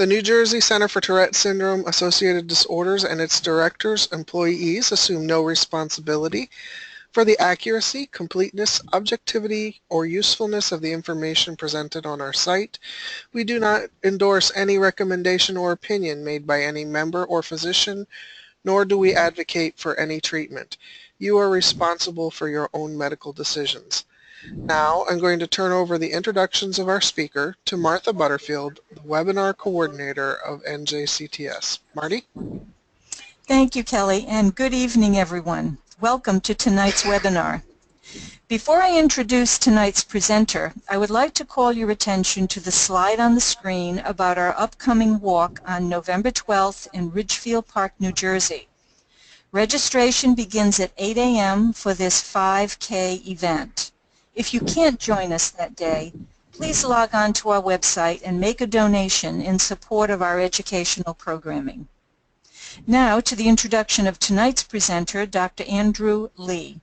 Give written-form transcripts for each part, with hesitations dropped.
The New Jersey Center for Tourette Syndrome Associated Disorders and its directors, employees assume no responsibility for the accuracy, completeness, objectivity, or usefulness of the information presented on our site. We do not endorse any recommendation or opinion made by any member or physician, nor do we advocate for any treatment. You are responsible for your own medical decisions. Now, I'm going to turn over the introductions of our speaker to Martha Butterfield, the webinar coordinator of NJCTS. Marty? Thank you, Kelly, and good evening, everyone. Welcome to tonight's webinar. Before I introduce tonight's presenter, I would like to call your attention to the slide on the screen about our upcoming walk on November 12th in Ridgefield Park, New Jersey. Registration begins at 8 a.m. for this 5K event. If you can't join us that day, please log on to our website and make a donation in support of our educational programming. Now to the introduction of tonight's presenter, Dr. Andrew Lee.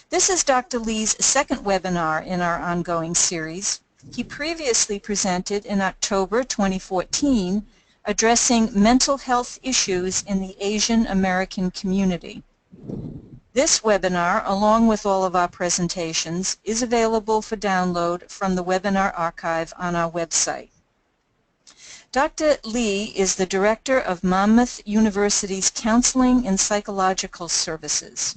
This is Dr. Lee's second webinar in our ongoing series. He previously presented in October 2014 addressing mental health issues in the Asian American community. This webinar, along with all of our presentations, is available for download from the webinar archive on our website. Dr. Lee is the director of Monmouth University's Counseling and Psychological Services.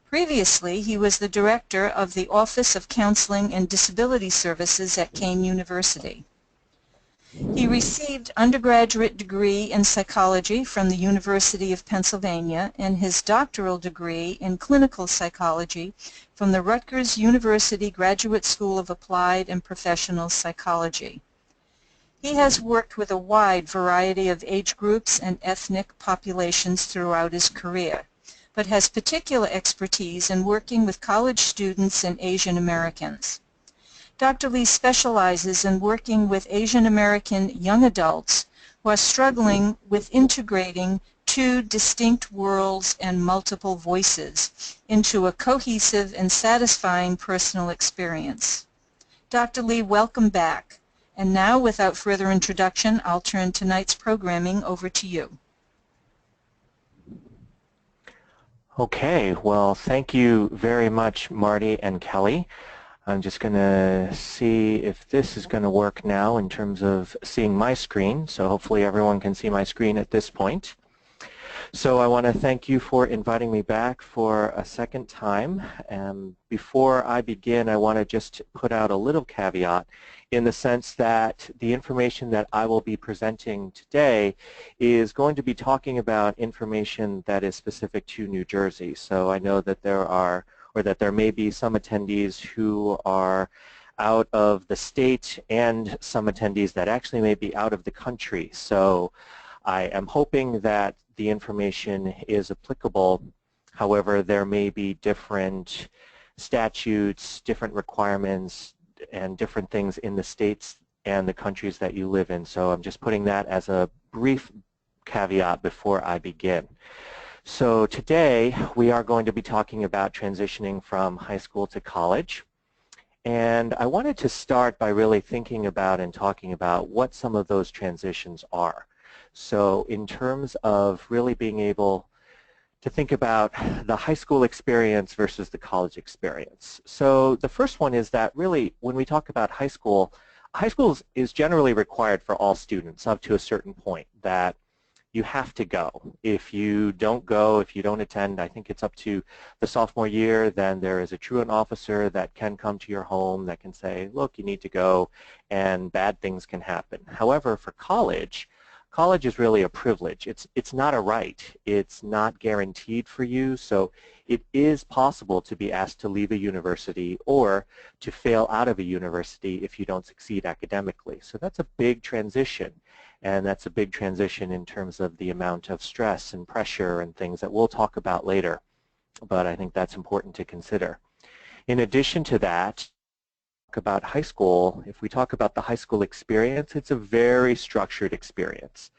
Previously, he was the director of the Office of Counseling and Disability Services at Kean University. He received undergraduate degree in psychology from the University of Pennsylvania and his doctoral degree in clinical psychology from the Rutgers University Graduate School of Applied and Professional Psychology. He has worked with a wide variety of age groups and ethnic populations throughout his career, but has particular expertise in working with college students and Asian Americans. Dr. Lee specializes in working with Asian American young adults who are struggling with integrating two distinct worlds and multiple voices into a cohesive and satisfying personal experience. Dr. Lee, welcome back. And now, without further introduction, I'll turn tonight's programming over to you. Okay, well, thank you very much, Marty and Kelly. I'm just going to see if this is going to work now in terms of seeing my screen. So hopefully everyone can see my screen at this point. So I want to thank you for inviting me back for a second time. Before I begin, I want to just put out a little caveat in the sense that the information that I will be presenting today is going to be talking about information that is specific to New Jersey. So I know that there may be some attendees who are out of the state and some attendees that actually may be out of the country. So I am hoping that the information is applicable. However, there may be different statutes, different requirements, and different things in the states and the countries that you live in. So I'm just putting that as a brief caveat before I begin. So today we are going to be talking about transitioning from high school to college. And I wanted to start by really thinking about and talking about what some of those transitions are. So in terms of really being able to think about the high school experience versus the college experience. So the first one is that really when we talk about high school is generally required for all students up to a certain point that you have to go. If you don't go, if you don't attend, I think it's up to the sophomore year, then there is a truant officer that can come to your home that can say, look, you need to go, and bad things can happen. However, for college is really a privilege. It's not a right. It's not guaranteed for you, so it is possible to be asked to leave a university or to fail out of a university if you don't succeed academically. So that's a big transition. And that's a big transition in terms of the amount of stress and pressure and things that we'll talk about later. But I think that's important to consider. In addition to that, about high school, if we talk about the high school experience, it's a very structured experience.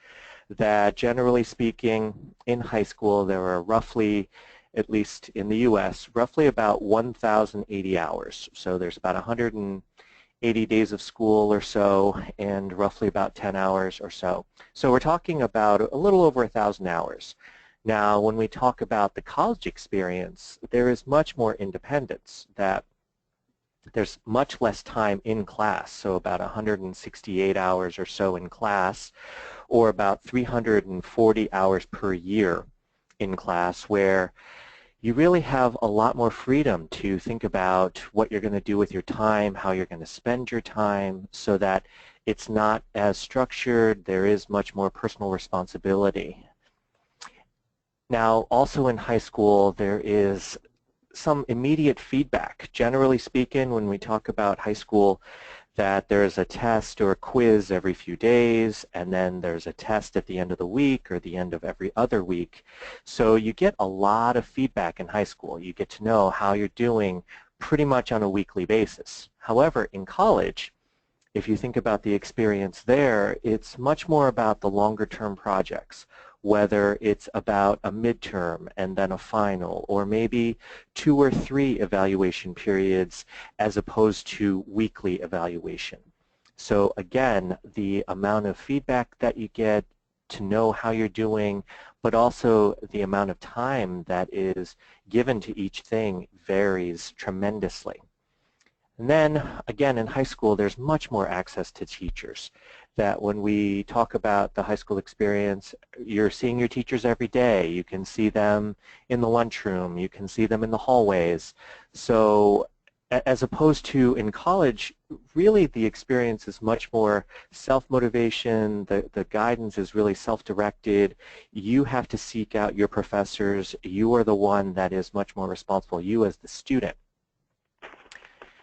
That generally speaking, in high school, there are roughly, at least in the U.S., roughly about 1,080 hours. So there's about 180 80 days of school or so, and roughly about 10 hours or so. So we're talking about a little over 1,000 hours. Now, when we talk about the college experience, there is much more independence, that there's much less time in class, so about 168 hours or so in class, or about 340 hours per year in class, where you really have a lot more freedom to think about what you're going to do with your time, how you're going to spend your time, so that it's not as structured. There is much more personal responsibility. Now, also in high school, there is some immediate feedback. Generally speaking, when we talk about high school, that there's a test or a quiz every few days, and then there's a test at the end of the week or the end of every other week. So you get a lot of feedback in high school. You get to know how you're doing pretty much on a weekly basis. However, in college, if you think about the experience there, it's much more about the longer-term projects, whether it's about a midterm and then a final, or maybe 2 or 3 evaluation periods as opposed to weekly evaluation. So again, the amount of feedback that you get to know how you're doing, but also the amount of time that is given to each thing varies tremendously. And then, again, in high school, there's much more access to teachers. That when we talk about the high school experience, you're seeing your teachers every day. You can see them in the lunchroom. You can see them in the hallways. So as opposed to in college, really the experience is much more self-motivation. The guidance is really self-directed. You have to seek out your professors. You are the one that is much more responsible, you as the student.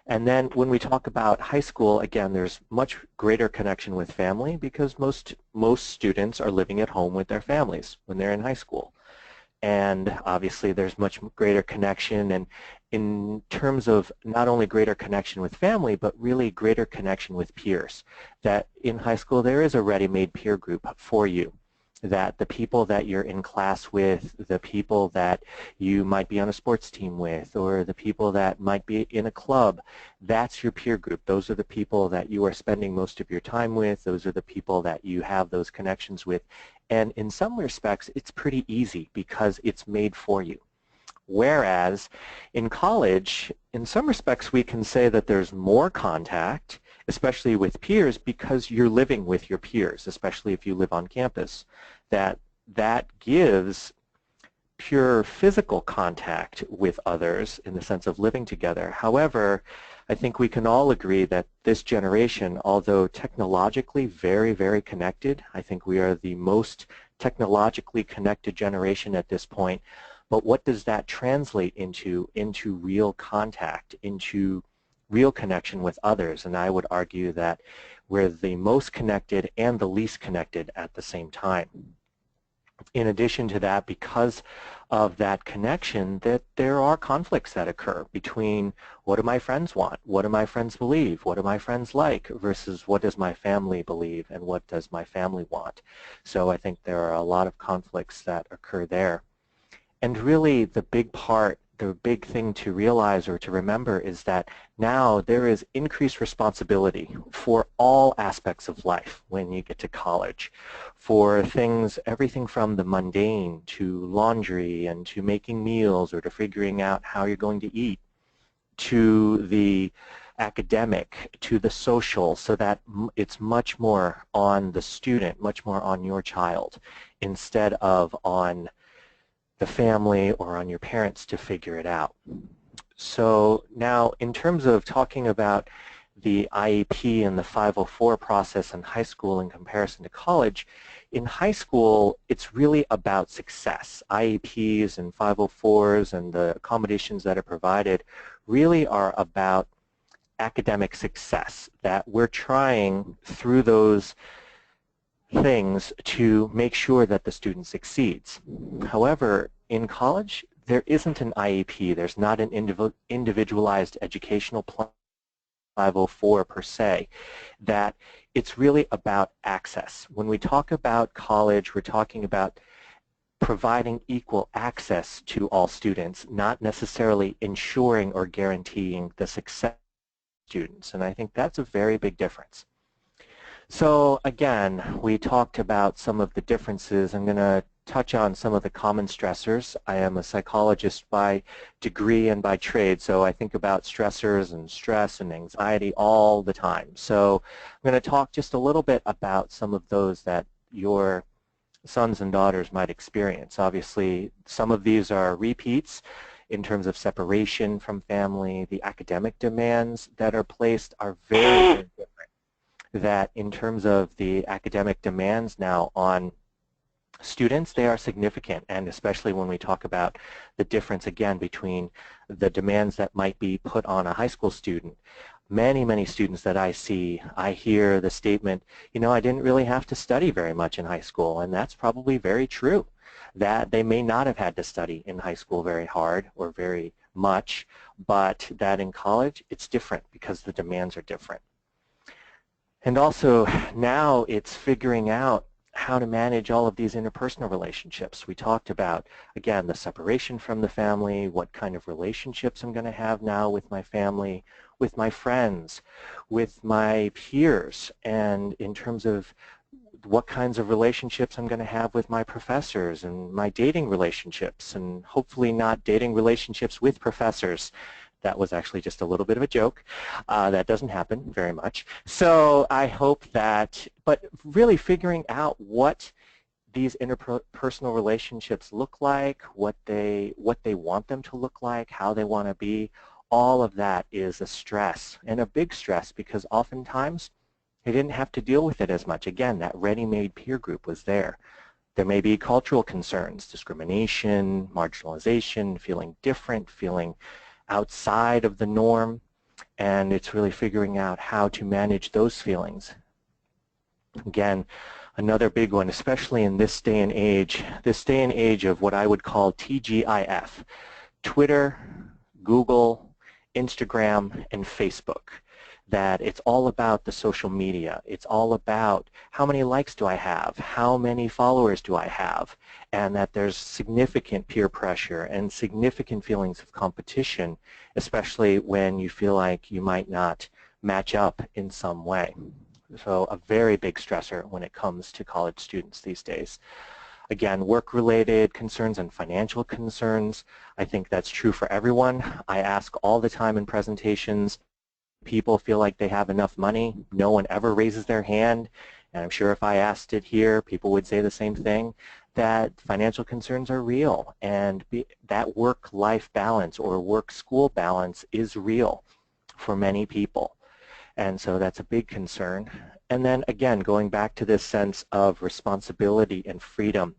And then when we talk about high school, again, there's much greater connection with family because most students are living at home with their families when they're in high school. And obviously there's much greater connection, and in terms of not only greater connection with family, but really greater connection with peers. That in high school there is a ready-made peer group for you. That the people that you're in class with, the people that you might be on a sports team with, or the people that might be in a club, that's your peer group. Those are the people that you are spending most of your time with. Those are the people that you have those connections with. And in some respects, it's pretty easy because it's made for you. Whereas in college, in some respects, we can say that there's more contact, especially with peers, because you're living with your peers, especially if you live on campus. That gives pure physical contact with others in the sense of living together. However, I think we can all agree that this generation, although technologically very, very connected, I think we are the most technologically connected generation at this point, but what does that translate into real contact, into real connection with others? And I would argue that we're the most connected and the least connected at the same time. In addition to that, because of that connection, that there are conflicts that occur between what do my friends want, what do my friends believe, what do my friends like, versus what does my family believe and what does my family want. So I think there are a lot of conflicts that occur there. And really the big thing to realize or to remember is that now there is increased responsibility for all aspects of life when you get to college, for things, everything from the mundane to laundry and to making meals or to figuring out how you're going to eat, to the academic, to the social, so that it's much more on the student, much more on your child, instead of on the family or on your parents to figure it out. So now in terms of talking about the IEP and the 504 process in high school in comparison to college, in high school it's really about success. IEPs and 504s and the accommodations that are provided really are about academic success, that we're trying through those things to make sure that the student succeeds. However, in college, there isn't an IEP. There's not an individualized educational plan, 504 per se, that it's really about access. When we talk about college, we're talking about providing equal access to all students, not necessarily ensuring or guaranteeing the success students, and I think that's a very big difference. So again, we talked about some of the differences. I'm going to touch on some of the common stressors. I am a psychologist by degree and by trade, so I think about stressors and stress and anxiety all the time. So I'm going to talk just a little bit about some of those that your sons and daughters might experience. Obviously, some of these are repeats in terms of separation from family. The academic demands that are placed are very, very different. That in terms of the academic demands now on students, they are significant, and especially when we talk about the difference again between the demands that might be put on a high school student. Many, many students that I see, I hear the statement, you know, I didn't really have to study very much in high school, and that's probably very true. That they may not have had to study in high school very hard or very much, but that in college it's different because the demands are different. And also now it's figuring out how to manage all of these interpersonal relationships. We talked about, again, the separation from the family, what kind of relationships I'm going to have now with my family, with my friends, with my peers, and in terms of what kinds of relationships I'm going to have with my professors and my dating relationships, and hopefully not dating relationships with professors. That was actually just a little bit of a joke. That doesn't happen very much. So I hope that, but really figuring out what these interpersonal relationships look like, what they want them to look like, how they want to be, all of that is a stress, and a big stress, because oftentimes they didn't have to deal with it as much. Again, that ready-made peer group was there. There may be cultural concerns, discrimination, marginalization, feeling different, feeling outside of the norm, and it's really figuring out how to manage those feelings. Again, another big one, especially in this day and age of what I would call TGIF, Twitter, Google, Instagram, and Facebook. That it's all about the social media. It's all about how many likes do I have, how many followers do I have, and that there's significant peer pressure and significant feelings of competition, especially when you feel like you might not match up in some way. So a very big stressor when it comes to college students these days. Again, work-related concerns and financial concerns. I think that's true for everyone. I ask all the time in presentations, people feel like they have enough money. No one ever raises their hand, and I'm sure if I asked it here, people would say the same thing, that financial concerns are real, and that work-life balance or work-school balance is real for many people. And so that's a big concern. And then again, going back to this sense of responsibility and freedom,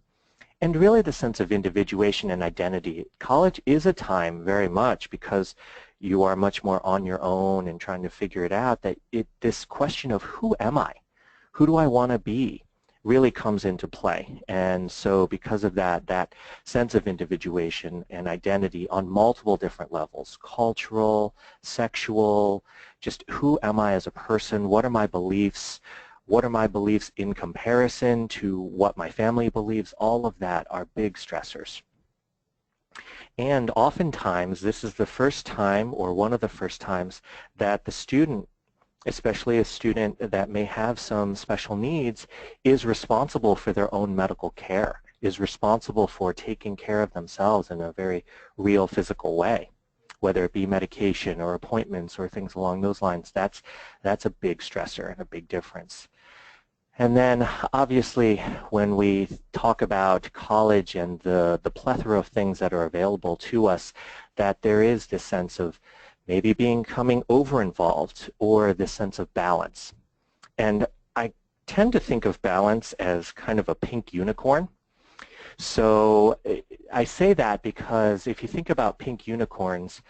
and really the sense of individuation and identity. College is a time very much because you are much more on your own and trying to figure it out, that this question of who am I? Who do I want to be? Really comes into play. And so because of that, that sense of individuation and identity on multiple different levels, cultural, sexual, just who am I as a person? What are my beliefs? What are my beliefs in comparison to what my family believes? All of that are big stressors. And oftentimes, this is the first time or one of the first times that the student, especially a student that may have some special needs, is responsible for their own medical care, is responsible for taking care of themselves in a very real physical way, whether it be medication or appointments or things along those lines. That's a big stressor and a big difference. And then obviously when we talk about college and the plethora of things that are available to us, that there is this sense of maybe becoming over-involved or this sense of balance. And I tend to think of balance as kind of a pink unicorn. So I say that because if you think about pink unicorns,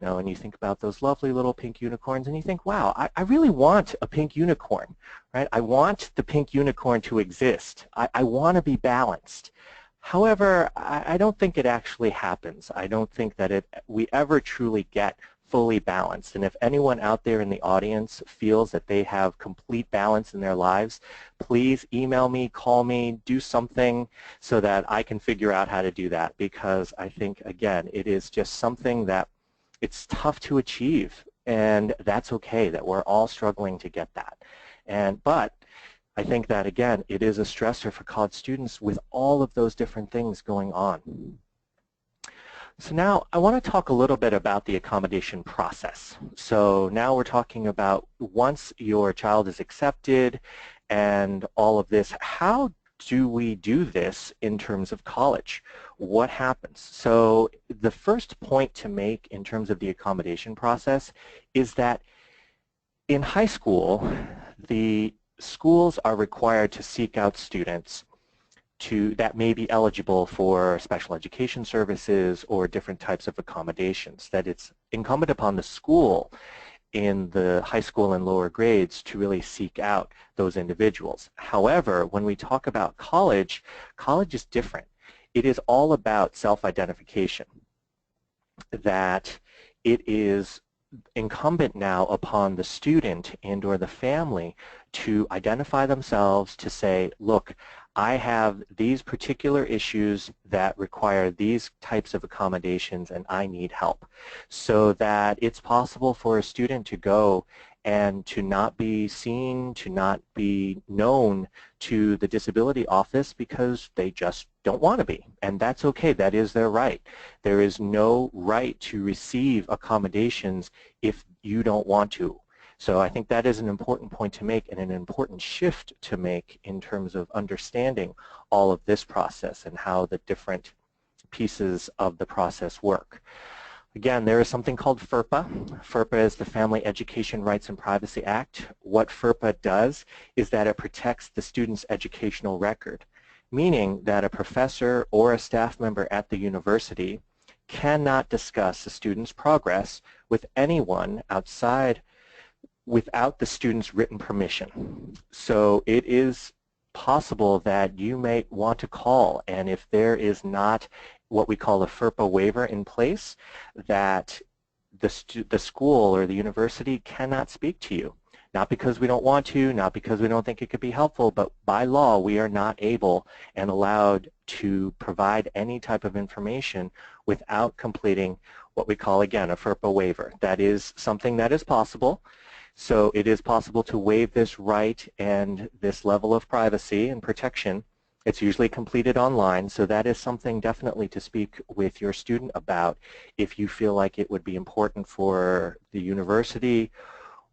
you know, and you think about those lovely little pink unicorns and you think, wow, I really want a pink unicorn, right? I want the pink unicorn to exist. I want to be balanced. However, I don't think it actually happens. I don't think that we ever truly get fully balanced. And if anyone out there in the audience feels that they have complete balance in their lives, please email me, call me, do something so that I can figure out how to do that, because I think, again, it is just something that it's tough to achieve, And that's okay, that we're all struggling to get that. But I think that, again, it is a stressor for college students with all of those different things going on. So now I want to talk a little bit about the accommodation process. So now we're talking about once your child is accepted and all of this, how do we do this in terms of college? What happens? So the first point to make in terms of the accommodation process is that in high school, the schools are required to seek out students that may be eligible for special education services or different types of accommodations, that it's incumbent upon the school in the high school and lower grades to really seek out those individuals. However, when we talk about college, college is different. It is all about self-identification, that it is incumbent now upon the student and or the family to identify themselves, to say, look, I have these particular issues that require these types of accommodations and I need help. So that it's possible for a student to go and to not be seen, to not be known to the disability office because they just don't want to be. And that's okay, that is their right. There is no right to receive accommodations if you don't want to. So I think that is an important point to make and an important shift to make in terms of understanding all of this process and how the different pieces of the process work. Again, there is something called FERPA. FERPA is the Family Education Rights and Privacy Act. What FERPA does is that it protects the student's educational record, meaning that a professor or a staff member at the university cannot discuss a student's progress with anyone outside without the student's written permission. So it is possible that you may want to call, and if there is not what we call a FERPA waiver in place, that the school or the university cannot speak to you. Not because we don't want to, not because we don't think it could be helpful, but by law we are not able and allowed to provide any type of information without completing what we call, again, a FERPA waiver. That is something that is possible. So it is possible to waive this right and this level of privacy and protection. It's usually completed online, so that is something definitely to speak with your student about if you feel like it would be important for the university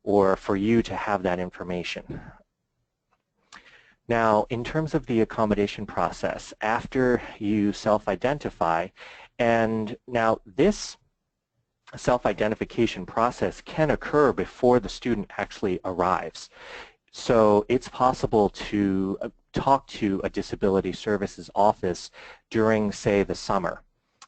or for you to have that information. Now, in terms of the accommodation process, after you self-identify, and now this self-identification process can occur before the student actually arrives. So it's possible to talk to a disability services office during, say, the summer.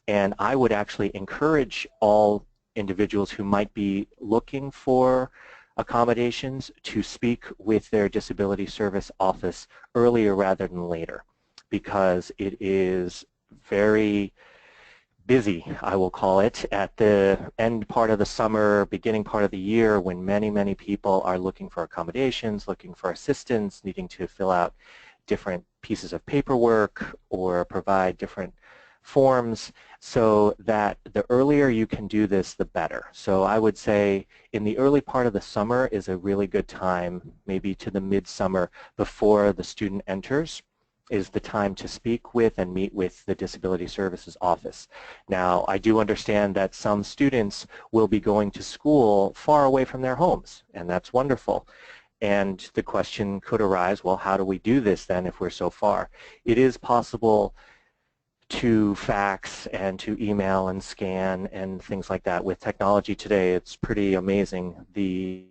And I would actually encourage all individuals who might be looking for accommodations to speak with their disability service office earlier rather than later, because it is very busy, I will call it, at the end part of the summer, beginning part of the year, when many, many people are looking for accommodations, looking for assistance, needing to fill out different pieces of paperwork or provide different forms, so that the earlier you can do this, the better. So I would say in the early part of the summer is a really good time, maybe to the midsummer before the student enters, is the time to speak with and meet with the Disability Services Office. Now, I do understand that some students will be going to school far away from their homes, and that's wonderful. And the question could arise, well, how do we do this then if we're so far? It is possible to fax and to email and scan and things like that. With technology today, it's pretty amazing be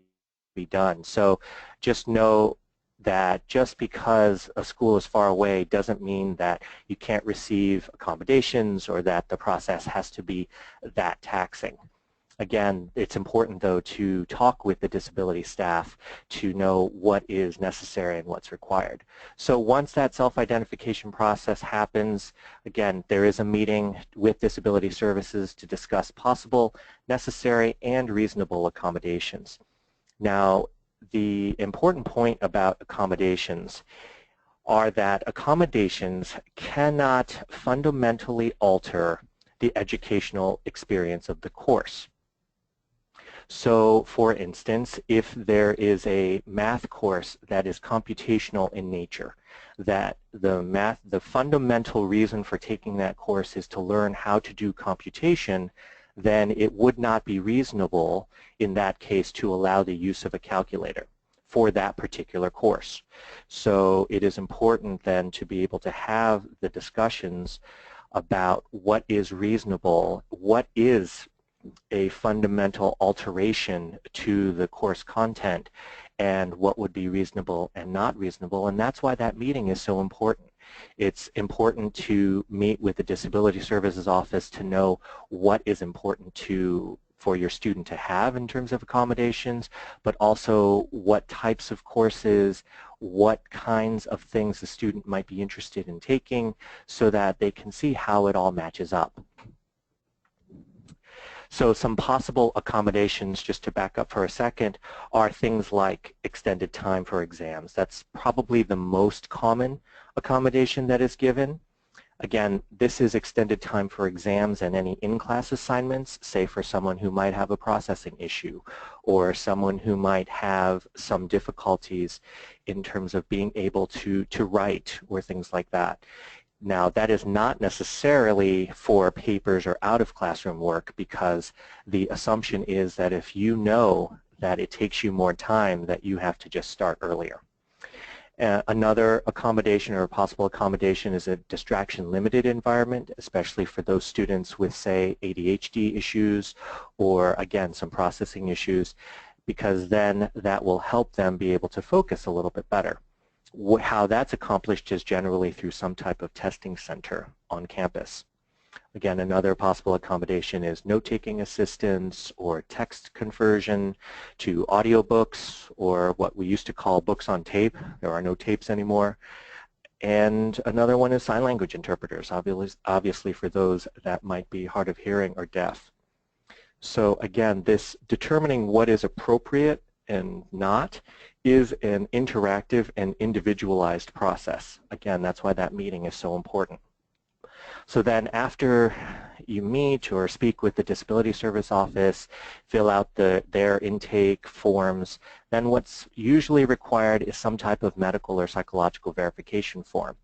done. So just know that just because a school is far away doesn't mean that you can't receive accommodations or that the process has to be that taxing. Again, it's important, though, to talk with the disability staff to know what is necessary and what's required. So once that self-identification process happens, again, there is a meeting with disability services to discuss possible, necessary, and reasonable accommodations. Now, the important point about accommodations are that accommodations cannot fundamentally alter the educational experience of the course. So for instance, if there is a math course that is computational in nature, that the fundamental reason for taking that course is to learn how to do computation, then it would not be reasonable in that case to allow the use of a calculator for that particular course. So it is important then to be able to have the discussions about what is reasonable, what is a fundamental alteration to the course content, and what would be reasonable and not reasonable. And that's why that meeting is so important. It's important to meet with the Disability Services Office to know what is important for your student to have in terms of accommodations, but also what types of courses, what kinds of things the student might be interested in taking, so that they can see how it all matches up. So some possible accommodations, just to back up for a second, are things like extended time for exams. That's probably the most common accommodation that is given. Again, this is extended time for exams and any in-class assignments, say for someone who might have a processing issue or someone who might have some difficulties in terms of being able to write or things like that. Now, that is not necessarily for papers or out-of-classroom work, because the assumption is that if you know that it takes you more time, that you have to just start earlier. Another accommodation or a possible accommodation is a distraction-limited environment, especially for those students with, say, ADHD issues or, again, some processing issues, because then that will help them be able to focus a little bit better. How that's accomplished is generally through some type of testing center on campus. Again, another possible accommodation is note-taking assistance or text conversion to audiobooks, or what we used to call books on tape. There are no tapes anymore. And another one is sign language interpreters, obviously for those that might be hard of hearing or deaf. So again, this determining what is appropriate and not is an interactive and individualized process. Again, that's why that meeting is so important. So then after you meet or speak with the Disability Service Office, fill out their intake forms, then what's usually required is some type of medical or psychological verification form,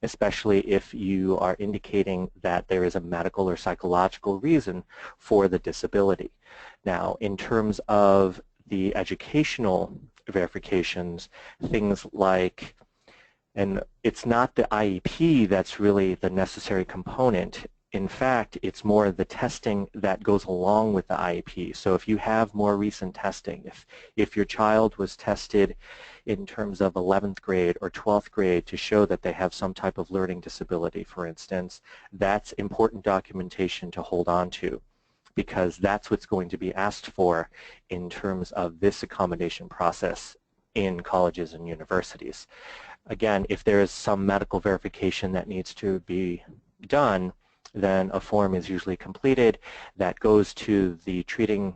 especially if you are indicating that there is a medical or psychological reason for the disability. Now, in terms of the educational verifications, things like, and it's not the IEP that's really the necessary component. In fact, it's more the testing that goes along with the IEP. So if you have more recent testing, if your child was tested in terms of 11th grade or 12th grade to show that they have some type of learning disability, for instance, that's important documentation to hold on to, because that's what's going to be asked for in terms of this accommodation process in colleges and universities. Again, if there is some medical verification that needs to be done, then a form is usually completed that goes to the treating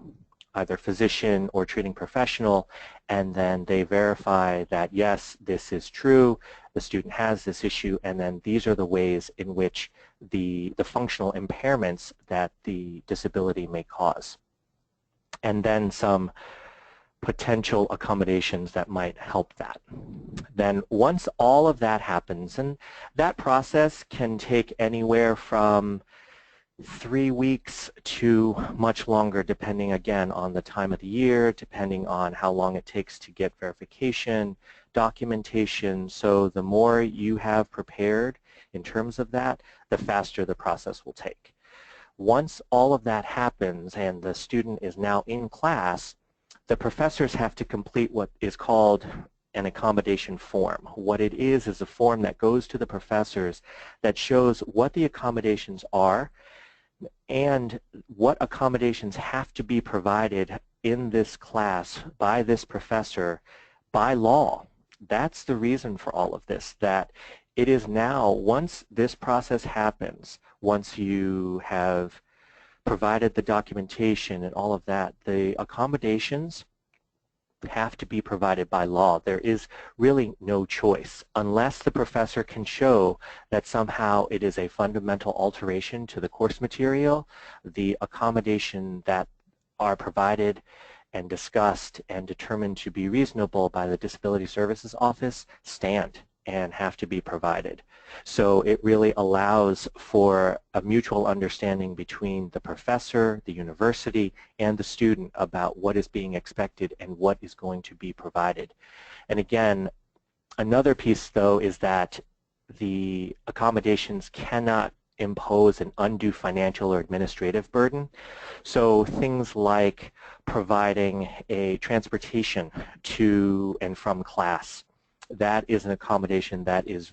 either physician or treating professional, and then they verify that yes, this is true, the student has this issue, and then these are the ways in which the functional impairments that the disability may cause. And then some potential accommodations that might help that. Then once all of that happens, and that process can take anywhere from 3 weeks to much longer, depending again on the time of the year, depending on how long it takes to get verification, documentation. So the more you have prepared in terms of that, the faster the process will take. Once all of that happens and the student is now in class, the professors have to complete what is called an accommodation form. What it is a form that goes to the professors that shows what the accommodations are and what accommodations have to be provided in this class by this professor by law. That's the reason for all of this, that it is now, once this process happens, once you have provided the documentation and all of that, the accommodations have to be provided by law. There is really no choice unless the professor can show that somehow it is a fundamental alteration to the course material. The accommodation that are provided and discussed and determined to be reasonable by the Disability Services Office stand and have to be provided. So it really allows for a mutual understanding between the professor, the university, and the student about what is being expected and what is going to be provided. And again, another piece though is that the accommodations cannot impose an undue financial or administrative burden. So things like providing a transportation to and from class, that is an accommodation that is,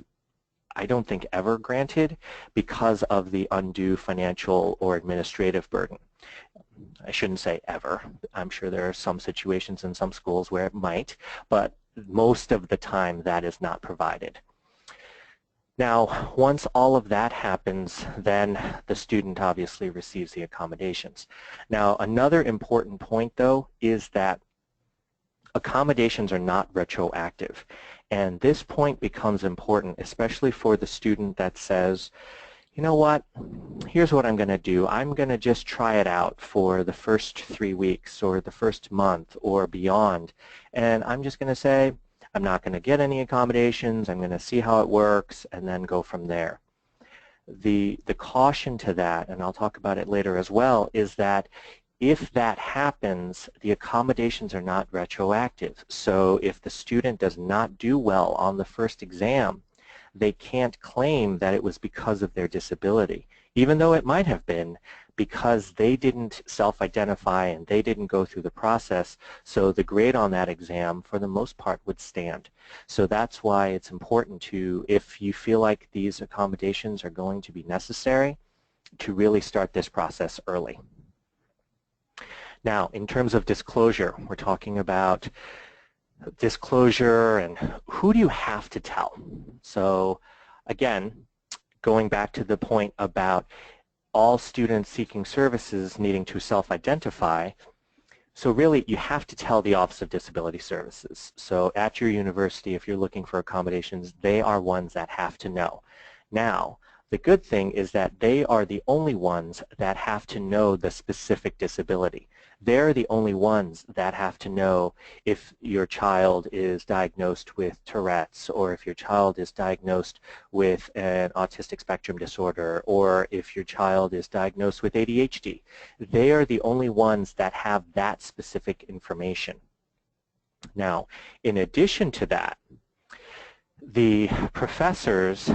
I don't think, ever granted because of the undue financial or administrative burden. I shouldn't say ever. I'm sure there are some situations in some schools where it might, but most of the time that is not provided. Now, once all of that happens, then the student obviously receives the accommodations. Now, another important point, though, is that accommodations are not retroactive. And this point becomes important, especially for the student that says, you know what, here's what I'm going to do. I'm going to just try it out for the first 3 weeks or the first month or beyond. And I'm just going to say, I'm not going to get any accommodations. I'm going to see how it works and then go from there. The caution to that, and I'll talk about it later as well, is that if that happens, the accommodations are not retroactive. So if the student does not do well on the first exam, they can't claim that it was because of their disability, even though it might have been because they didn't self-identify and they didn't go through the process, so the grade on that exam for the most part would stand. So that's why it's important to, if you feel like these accommodations are going to be necessary, to really start this process early. Now, in terms of disclosure, we're talking about disclosure and who do you have to tell? So again, going back to the point about all students seeking services needing to self-identify, so really you have to tell the Office of Disability Services. So at your university, if you're looking for accommodations, they are ones that have to know. Now, the good thing is that they are the only ones that have to know the specific disability. They're the only ones that have to know if your child is diagnosed with Tourette's, or if your child is diagnosed with an autistic spectrum disorder, or if your child is diagnosed with ADHD. They are the only ones that have that specific information. Now, in addition to that, the professors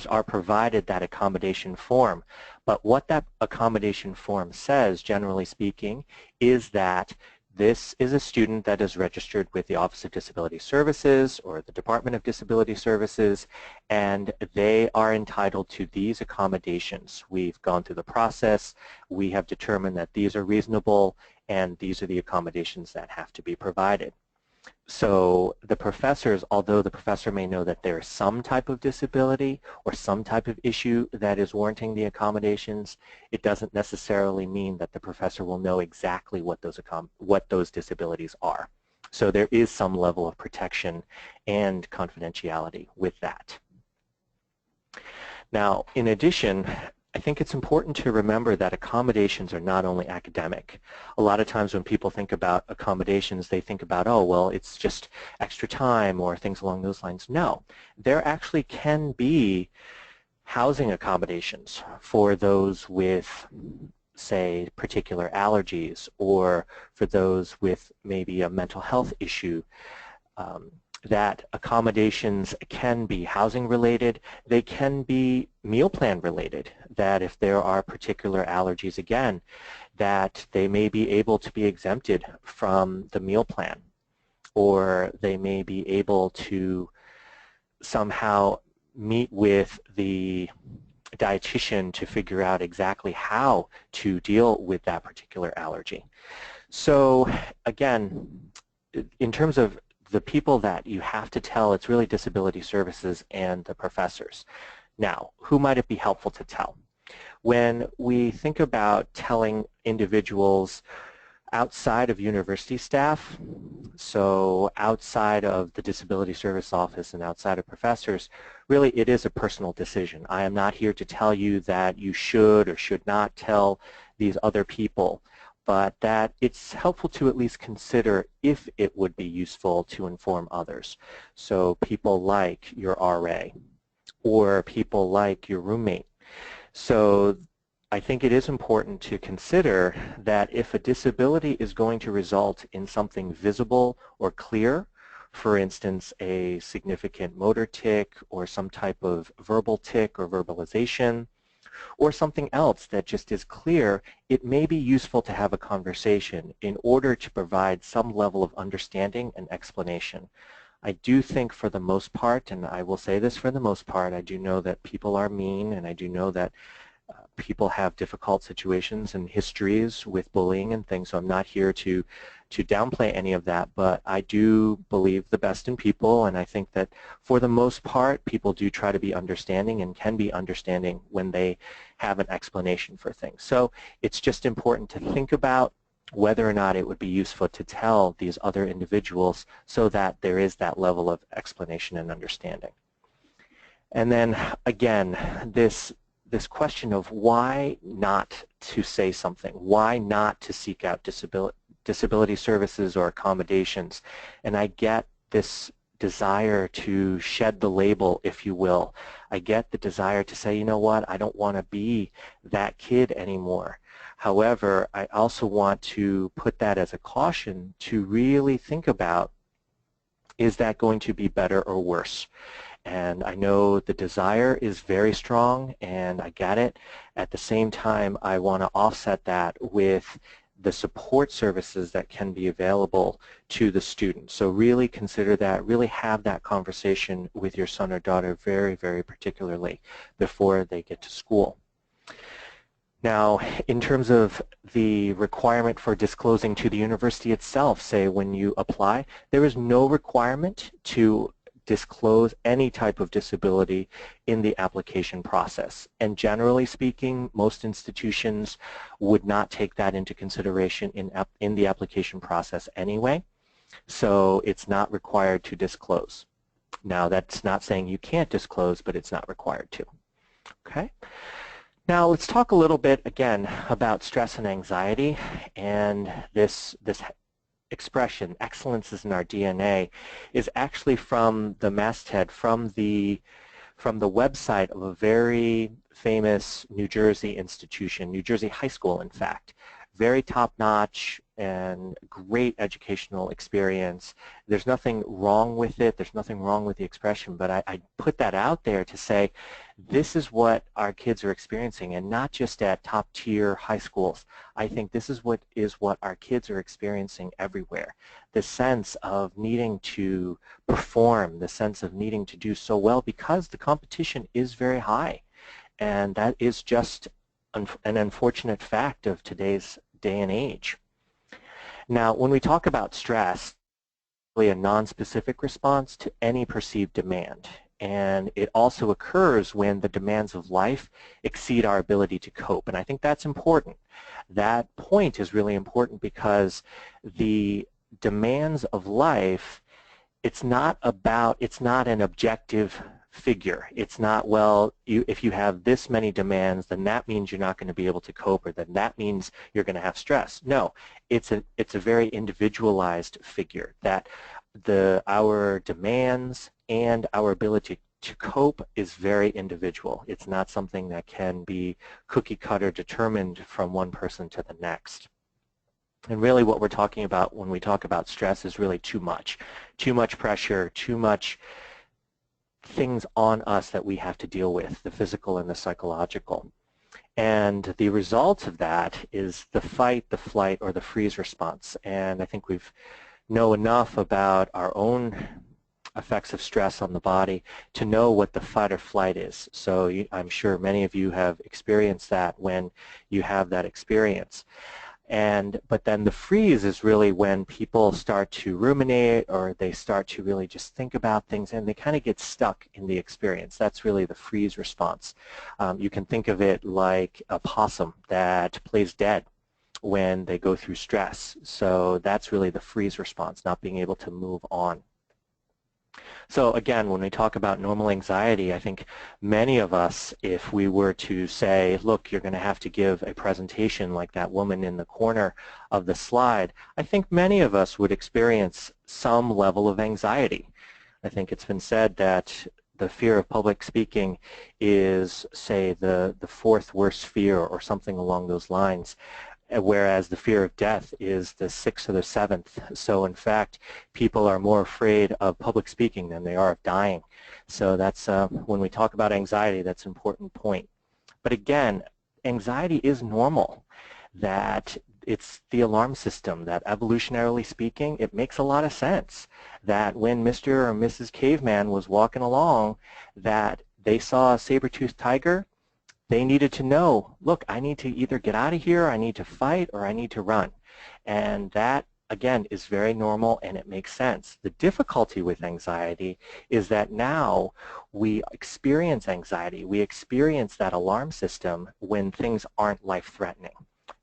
are provided that accommodation form, but what that accommodation form says, generally speaking, is that this is a student that is registered with the Office of Disability Services or the Department of Disability Services, and they are entitled to these accommodations. We've gone through the process. We have determined that these are reasonable, and these are the accommodations that have to be provided. So the professors, although the professor may know that there is some type of disability or some type of issue that is warranting the accommodations, it doesn't necessarily mean that the professor will know exactly what those disabilities are. So there is some level of protection and confidentiality with that. Now, in addition, I think it's important to remember that accommodations are not only academic. A lot of times when people think about accommodations, they think about, oh, well, it's just extra time or things along those lines. No, there actually can be housing accommodations for those with, say, particular allergies, or for those with maybe a mental health issue. That accommodations can be housing related, they can be meal plan related, that if there are particular allergies, again, that they may be able to be exempted from the meal plan, or they may be able to somehow meet with the dietitian to figure out exactly how to deal with that particular allergy. So again, in terms of the people that you have to tell, it's really disability services and the professors. Now, who might it be helpful to tell? When we think about telling individuals outside of university staff, so outside of the Disability Service Office and outside of professors, really it is a personal decision. I am not here to tell you that you should or should not tell these other people, but that it's helpful to at least consider if it would be useful to inform others. So people like your RA or people like your roommate. So I think it is important to consider that if a disability is going to result in something visible or clear, for instance, a significant motor tic or some type of verbal tic or verbalization, or something else that just is clear, it may be useful to have a conversation in order to provide some level of understanding and explanation. I do think for the most part, and I will say this for the most part, I do know that people are mean, and I do know that people have difficult situations and histories with bullying and things, so I'm not here to downplay any of that, but I do believe the best in people, and I think that for the most part, people do try to be understanding and can be understanding when they have an explanation for things. So it's just important to think about whether or not it would be useful to tell these other individuals so that there is that level of explanation and understanding. And then again, this question of why not to say something, why not to seek out disability services or accommodations. And I get this desire to shed the label, if you will. I get the desire to say, you know what, I don't want to be that kid anymore. However, I also want to put that as a caution to really think about, is that going to be better or worse? And I know the desire is very strong, and I get it. At the same time, I want to offset that with the support services that can be available to the student. So really consider that, really have that conversation with your son or daughter very, very particularly before they get to school. Now, in terms of the requirement for disclosing to the university itself, say when you apply, there is no requirement to disclose any type of disability in the application process. And generally speaking, most institutions would not take that into consideration in the application process anyway. So it's not required to disclose. Now, that's not saying you can't disclose, but it's not required to. Okay? Now, let's talk a little bit, again, about stress and anxiety and this expression, excellence is in our DNA, is actually from the masthead, from the website of a very famous New Jersey institution, New Jersey High School, in fact. Very top-notch and great educational experience. There's nothing wrong with it. There's nothing wrong with the expression, but I put that out there to say this is what our kids are experiencing, and not just at top-tier high schools. I think this is what our kids are experiencing everywhere. The sense of needing to perform, the sense of needing to do so well because the competition is very high, and that is just an unfortunate fact of today's day and age. Now, when we talk about stress, it's really a non-specific response to any perceived demand. And it also occurs when the demands of life exceed our ability to cope. And I think that's important. That point is really important because the demands of life, it's not an objective figure. It's not, well, if you have this many demands, then that means you're not going to be able to cope, or then that means you're going to have stress. No, it's a very individualized figure that our demands and our ability to cope is very individual. It's not something that can be cookie cutter determined from one person to the next. And really what we're talking about when we talk about stress is really too much pressure, too much things on us that we have to deal with, the physical and the psychological. And the result of that is the fight, the flight, or the freeze response. And I think we've know enough about our own effects of stress on the body to know what the fight or flight is. So I'm sure many of you have experienced that when you have that experience. But then the freeze is really when people start to ruminate, or they start to really just think about things, and they kind of get stuck in the experience. That's really the freeze response. You can think of it like a possum that plays dead when they go through stress. So that's really the freeze response, not being able to move on. So again, when we talk about normal anxiety, I think many of us, if we were to say, look, you're going to have to give a presentation like that woman in the corner of the slide, I think many of us would experience some level of anxiety. I think it's been said that the fear of public speaking is, say, the fourth worst fear or something along those lines, whereas the fear of death is the sixth or the seventh. So in fact, people are more afraid of public speaking than they are of dying. So that's, when we talk about anxiety, that's an important point. But again, anxiety is normal. That it's the alarm system, that evolutionarily speaking, it makes a lot of sense that when Mr. or Mrs. Caveman was walking along, that they saw a saber-toothed tiger, they needed to know, look, I need to either get out of here, I need to fight, or I need to run. And that, again, is very normal and it makes sense. The difficulty with anxiety is that now we experience anxiety. We experience that alarm system when things aren't life-threatening.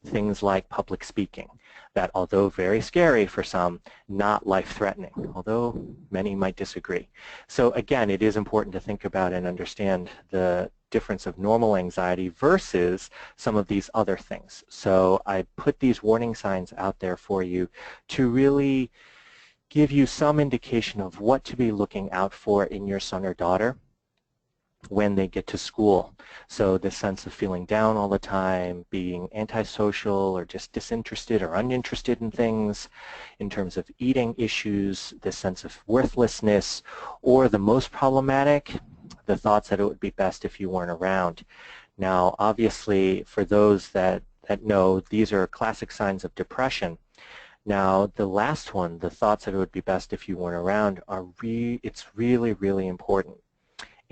Things like public speaking, that although very scary for some, not life-threatening, although many might disagree. So again, it is important to think about and understand the difference of normal anxiety versus some of these other things. So I put these warning signs out there for you to really give you some indication of what to be looking out for in your son or daughter when they get to school. So this sense of feeling down all the time, being antisocial or just disinterested or uninterested in things, in terms of eating issues, this sense of worthlessness, or the most problematic, the thoughts that it would be best if you weren't around. Now, obviously, for those that know, these are classic signs of depression. Now, the last one, the thoughts that it would be best if you weren't around, it's really, really important.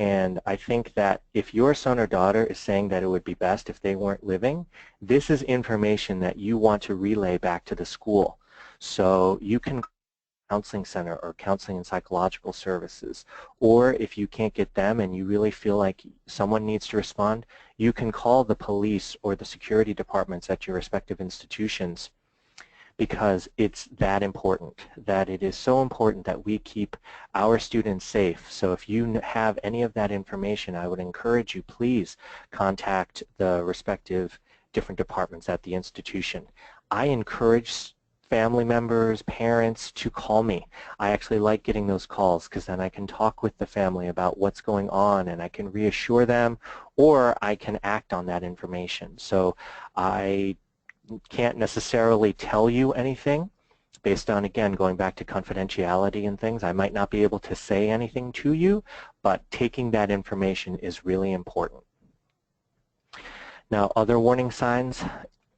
And I think that if your son or daughter is saying that it would be best if they weren't living, this is information that you want to relay back to the school. So you can counseling center or counseling and psychological services, or if you can't get them and you really feel like someone needs to respond, you can call the police or the security departments at your respective institutions, because it's that important, that it is so important that we keep our students safe. So if you have any of that information, I would encourage you, please contact the respective different departments at the institution. I encourage family members, parents to call me. I actually like getting those calls because then I can talk with the family about what's going on and I can reassure them, or I can act on that information. So I can't necessarily tell you anything based on, again, going back to confidentiality and things. I might not be able to say anything to you, but taking that information is really important. Now, other warning signs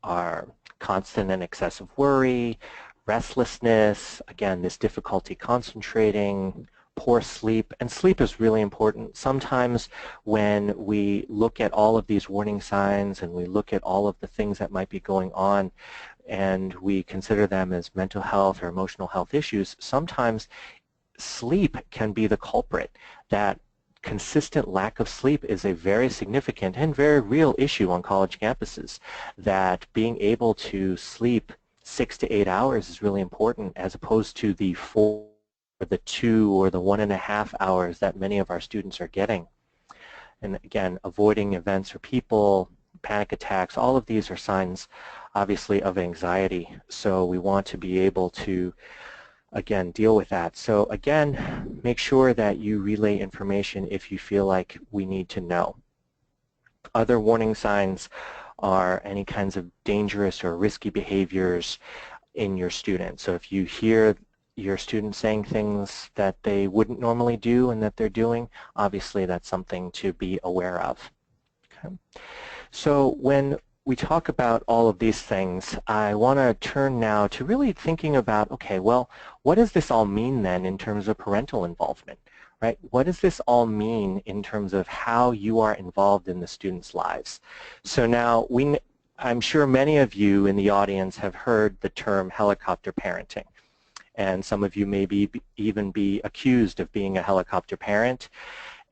are constant and excessive worry, restlessness, again, this difficulty concentrating, poor sleep, and sleep is really important. Sometimes when we look at all of these warning signs and we look at all of the things that might be going on and we consider them as mental health or emotional health issues, sometimes sleep can be the culprit. That consistent lack of sleep is a very significant and very real issue on college campuses, that being able to sleep 6 to 8 hours is really important as opposed to the 4 or the 2 or the 1.5 hours that many of our students are getting. And again, avoiding events or people, panic attacks, all of these are signs, obviously, of anxiety. So we want to be able to, again, deal with that. So again, make sure that you relay information if you feel like we need to know. Other warning signs are any kinds of dangerous or risky behaviors in your students. So if you hear your students saying things that they wouldn't normally do and that they're doing, obviously that's something to be aware of. Okay. So when we talk about all of these things, I want to turn now to really thinking about, okay, well, what does this all mean then in terms of parental involvement, right? What does this all mean in terms of how you are involved in the students' lives? So now, I'm sure many of you in the audience have heard the term helicopter parenting. And some of you may even be accused of being a helicopter parent.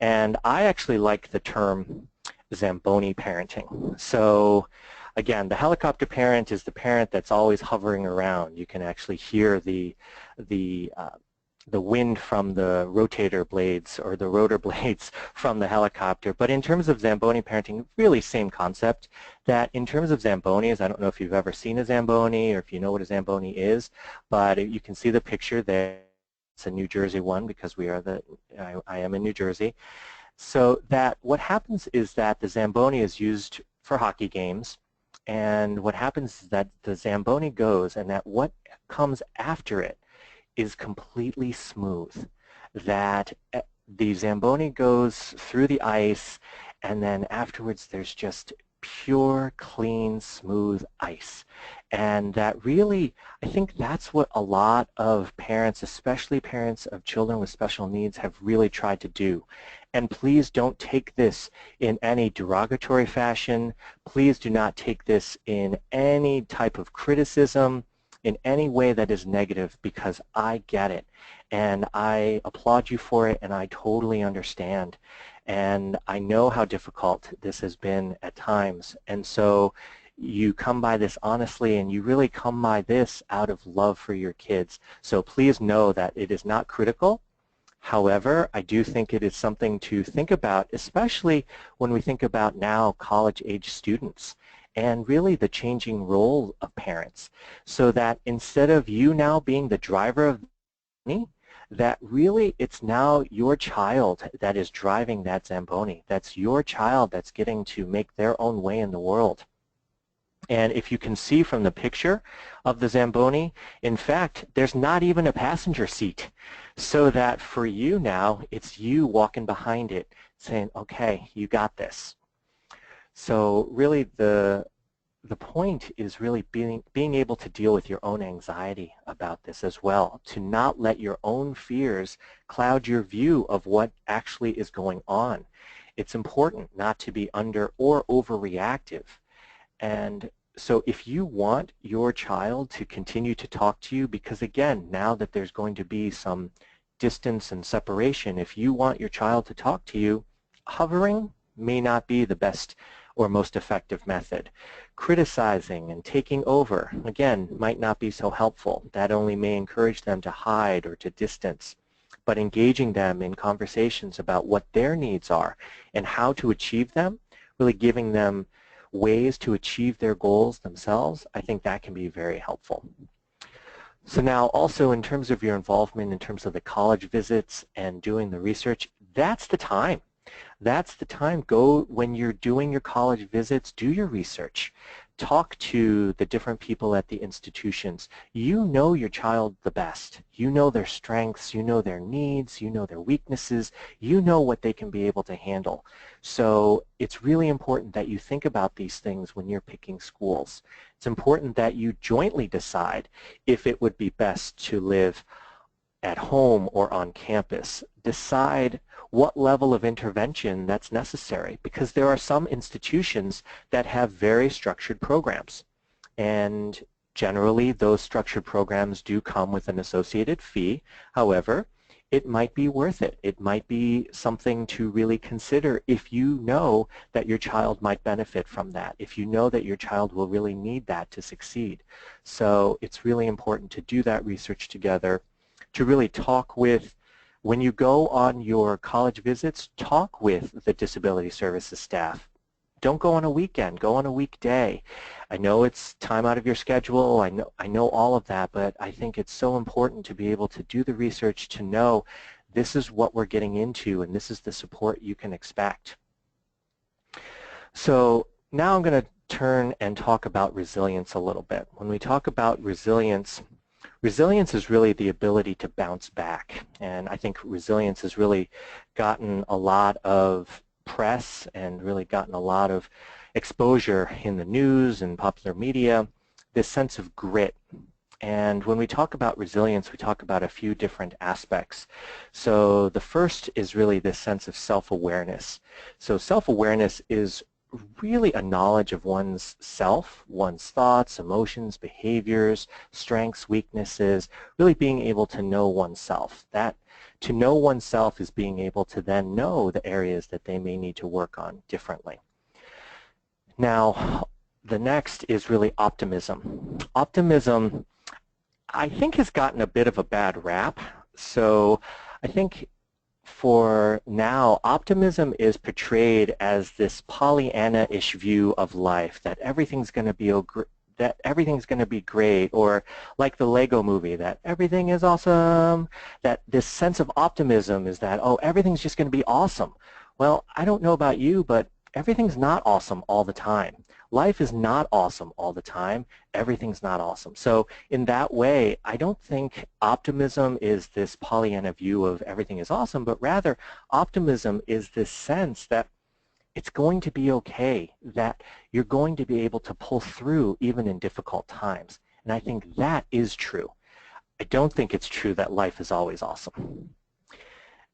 And I actually like the term Zamboni parenting. So again, the helicopter parent is the parent that's always hovering around. You can actually hear the the wind from the rotator blades or the rotor blades from the helicopter. But in terms of Zamboni parenting, really same concept, that in terms of Zambonis, I don't know if you've ever seen a Zamboni or if you know what a Zamboni is, but you can see the picture there. It's a New Jersey one because I am in New Jersey. So that what happens is that the Zamboni is used for hockey games, and what happens is that the Zamboni goes and that what comes after it is completely smooth, that the Zamboni goes through the ice and then afterwards there's just pure, clean, smooth ice. And that really, I think that's what a lot of parents, especially parents of children with special needs, have really tried to do. And please don't take this in any derogatory fashion. Please do not take this in any type of criticism, in any way that is negative, because I get it. And I applaud you for it, and I totally understand. And I know how difficult this has been at times. And so you come by this honestly, and you really come by this out of love for your kids. So please know that it is not critical. However, I do think it is something to think about, especially when we think about now college-age students and really the changing role of parents, so that instead of you now being the driver of the Zamboni, that really it's now your child that is driving that Zamboni. That's your child that's getting to make their own way in the world. And if you can see from the picture of the Zamboni, in fact, there's not even a passenger seat. So that for you now, it's you walking behind it saying, okay, you got this. So really the point is really being able to deal with your own anxiety about this as well, to not let your own fears cloud your view of what actually is going on. It's important not to be under or overreactive. And so if you want your child to continue to talk to you, because again, now that there's going to be some distance and separation, if you want your child to talk to you, hovering may not be the best or most effective method. Criticizing and taking over, again, might not be so helpful. That only may encourage them to hide or to distance. But engaging them in conversations about what their needs are and how to achieve them, really giving them ways to achieve their goals themselves, I think that can be very helpful. So now also in terms of your involvement, in terms of the college visits and doing the research, that's the time. That's the time. Go when you're doing your college visits, do your research. Talk to the different people at the institutions. You know your child the best. You know their strengths, you know their needs, you know their weaknesses, you know what they can be able to handle. So it's really important that you think about these things when you're picking schools. It's important that you jointly decide if it would be best to live at home or on campus. Decide what level of intervention that's necessary, because there are some institutions that have very structured programs, and generally those structured programs do come with an associated fee. However, it might be worth it. It might be something to really consider if you know that your child might benefit from that, if you know that your child will really need that to succeed. So it's really important to do that research together, to really talk with, when you go on your college visits, talk with the disability services staff. Don't go on a weekend, go on a weekday. I know it's time out of your schedule, I know all of that, but I think it's so important to be able to do the research, to know this is what we're getting into and this is the support you can expect. So now I'm going to turn and talk about resilience a little bit. When we talk about resilience, resilience is really the ability to bounce back, and I think resilience has really gotten a lot of press and really gotten a lot of exposure in the news and popular media, this sense of grit. And when we talk about resilience, we talk about a few different aspects. So the first is really this sense of self-awareness. So self-awareness is really a knowledge of one's self, one's thoughts, emotions, behaviors, strengths, weaknesses, really being able to know oneself. That to know oneself is being able to then know the areas that they may need to work on differently. Now, the next is really optimism. Optimism, I think, has gotten a bit of a bad rap. So I think for now, optimism is portrayed as this Pollyanna-ish view of life, that everything's going to be great, or like the Lego movie, that everything is awesome, that this sense of optimism is that, oh, everything's just going to be awesome. Well, I don't know about you, but everything's not awesome all the time. Life is not awesome all the time. Everything's not awesome. So in that way, I don't think optimism is this Pollyanna view of everything is awesome, but rather optimism is this sense that it's going to be okay, that you're going to be able to pull through even in difficult times. And I think that is true. I don't think it's true that life is always awesome.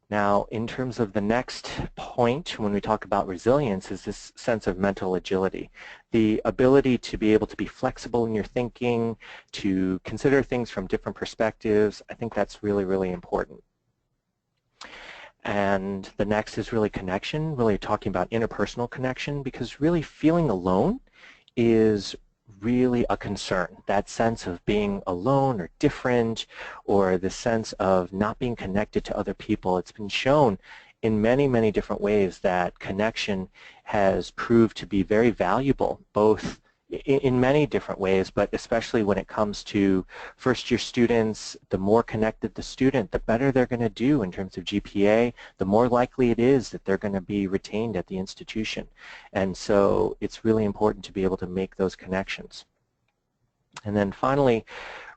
Now, in terms of the next point when we talk about resilience is this sense of mental agility, the ability to be able to be flexible in your thinking, to consider things from different perspectives. I think that's really, really important. And the next is really connection, really talking about interpersonal connection, because really feeling alone is really a concern. That sense of being alone or different, or the sense of not being connected to other people. It's been shown in many, many different ways that connection has proved to be very valuable, both in many different ways, but especially when it comes to first-year students. The more connected the student, the better they're going to do in terms of GPA, the more likely it is that they're going to be retained at the institution. And so it's really important to be able to make those connections. And then finally,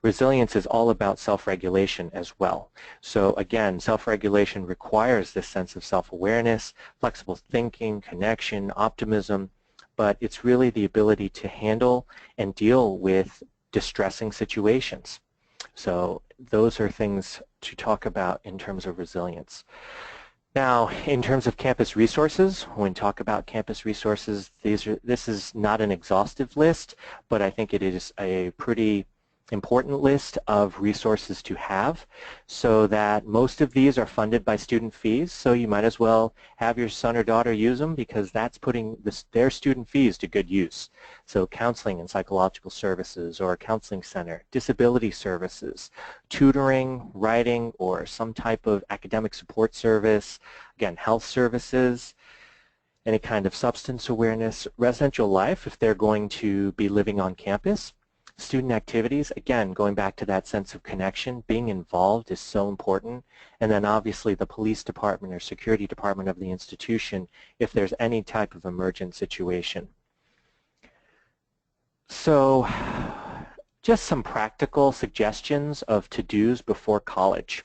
resilience is all about self-regulation as well. So again, self-regulation requires this sense of self-awareness, flexible thinking, connection, optimism, but it's really the ability to handle and deal with distressing situations. So those are things to talk about in terms of resilience. Now, in terms of campus resources, when we talk about campus resources, this is not an exhaustive list, but I think it is a pretty important list of resources to have, so that most of these are funded by student fees, so you might as well have your son or daughter use them, because that's putting their student fees to good use. So counseling and psychological services, or a counseling center, disability services, tutoring, writing, or some type of academic support service, again, health services, any kind of substance awareness, residential life if they're going to be living on campus. Student activities, again, going back to that sense of connection, being involved is so important. And then obviously the police department or security department of the institution if there's any type of emergent situation. So just some practical suggestions of to-dos before college.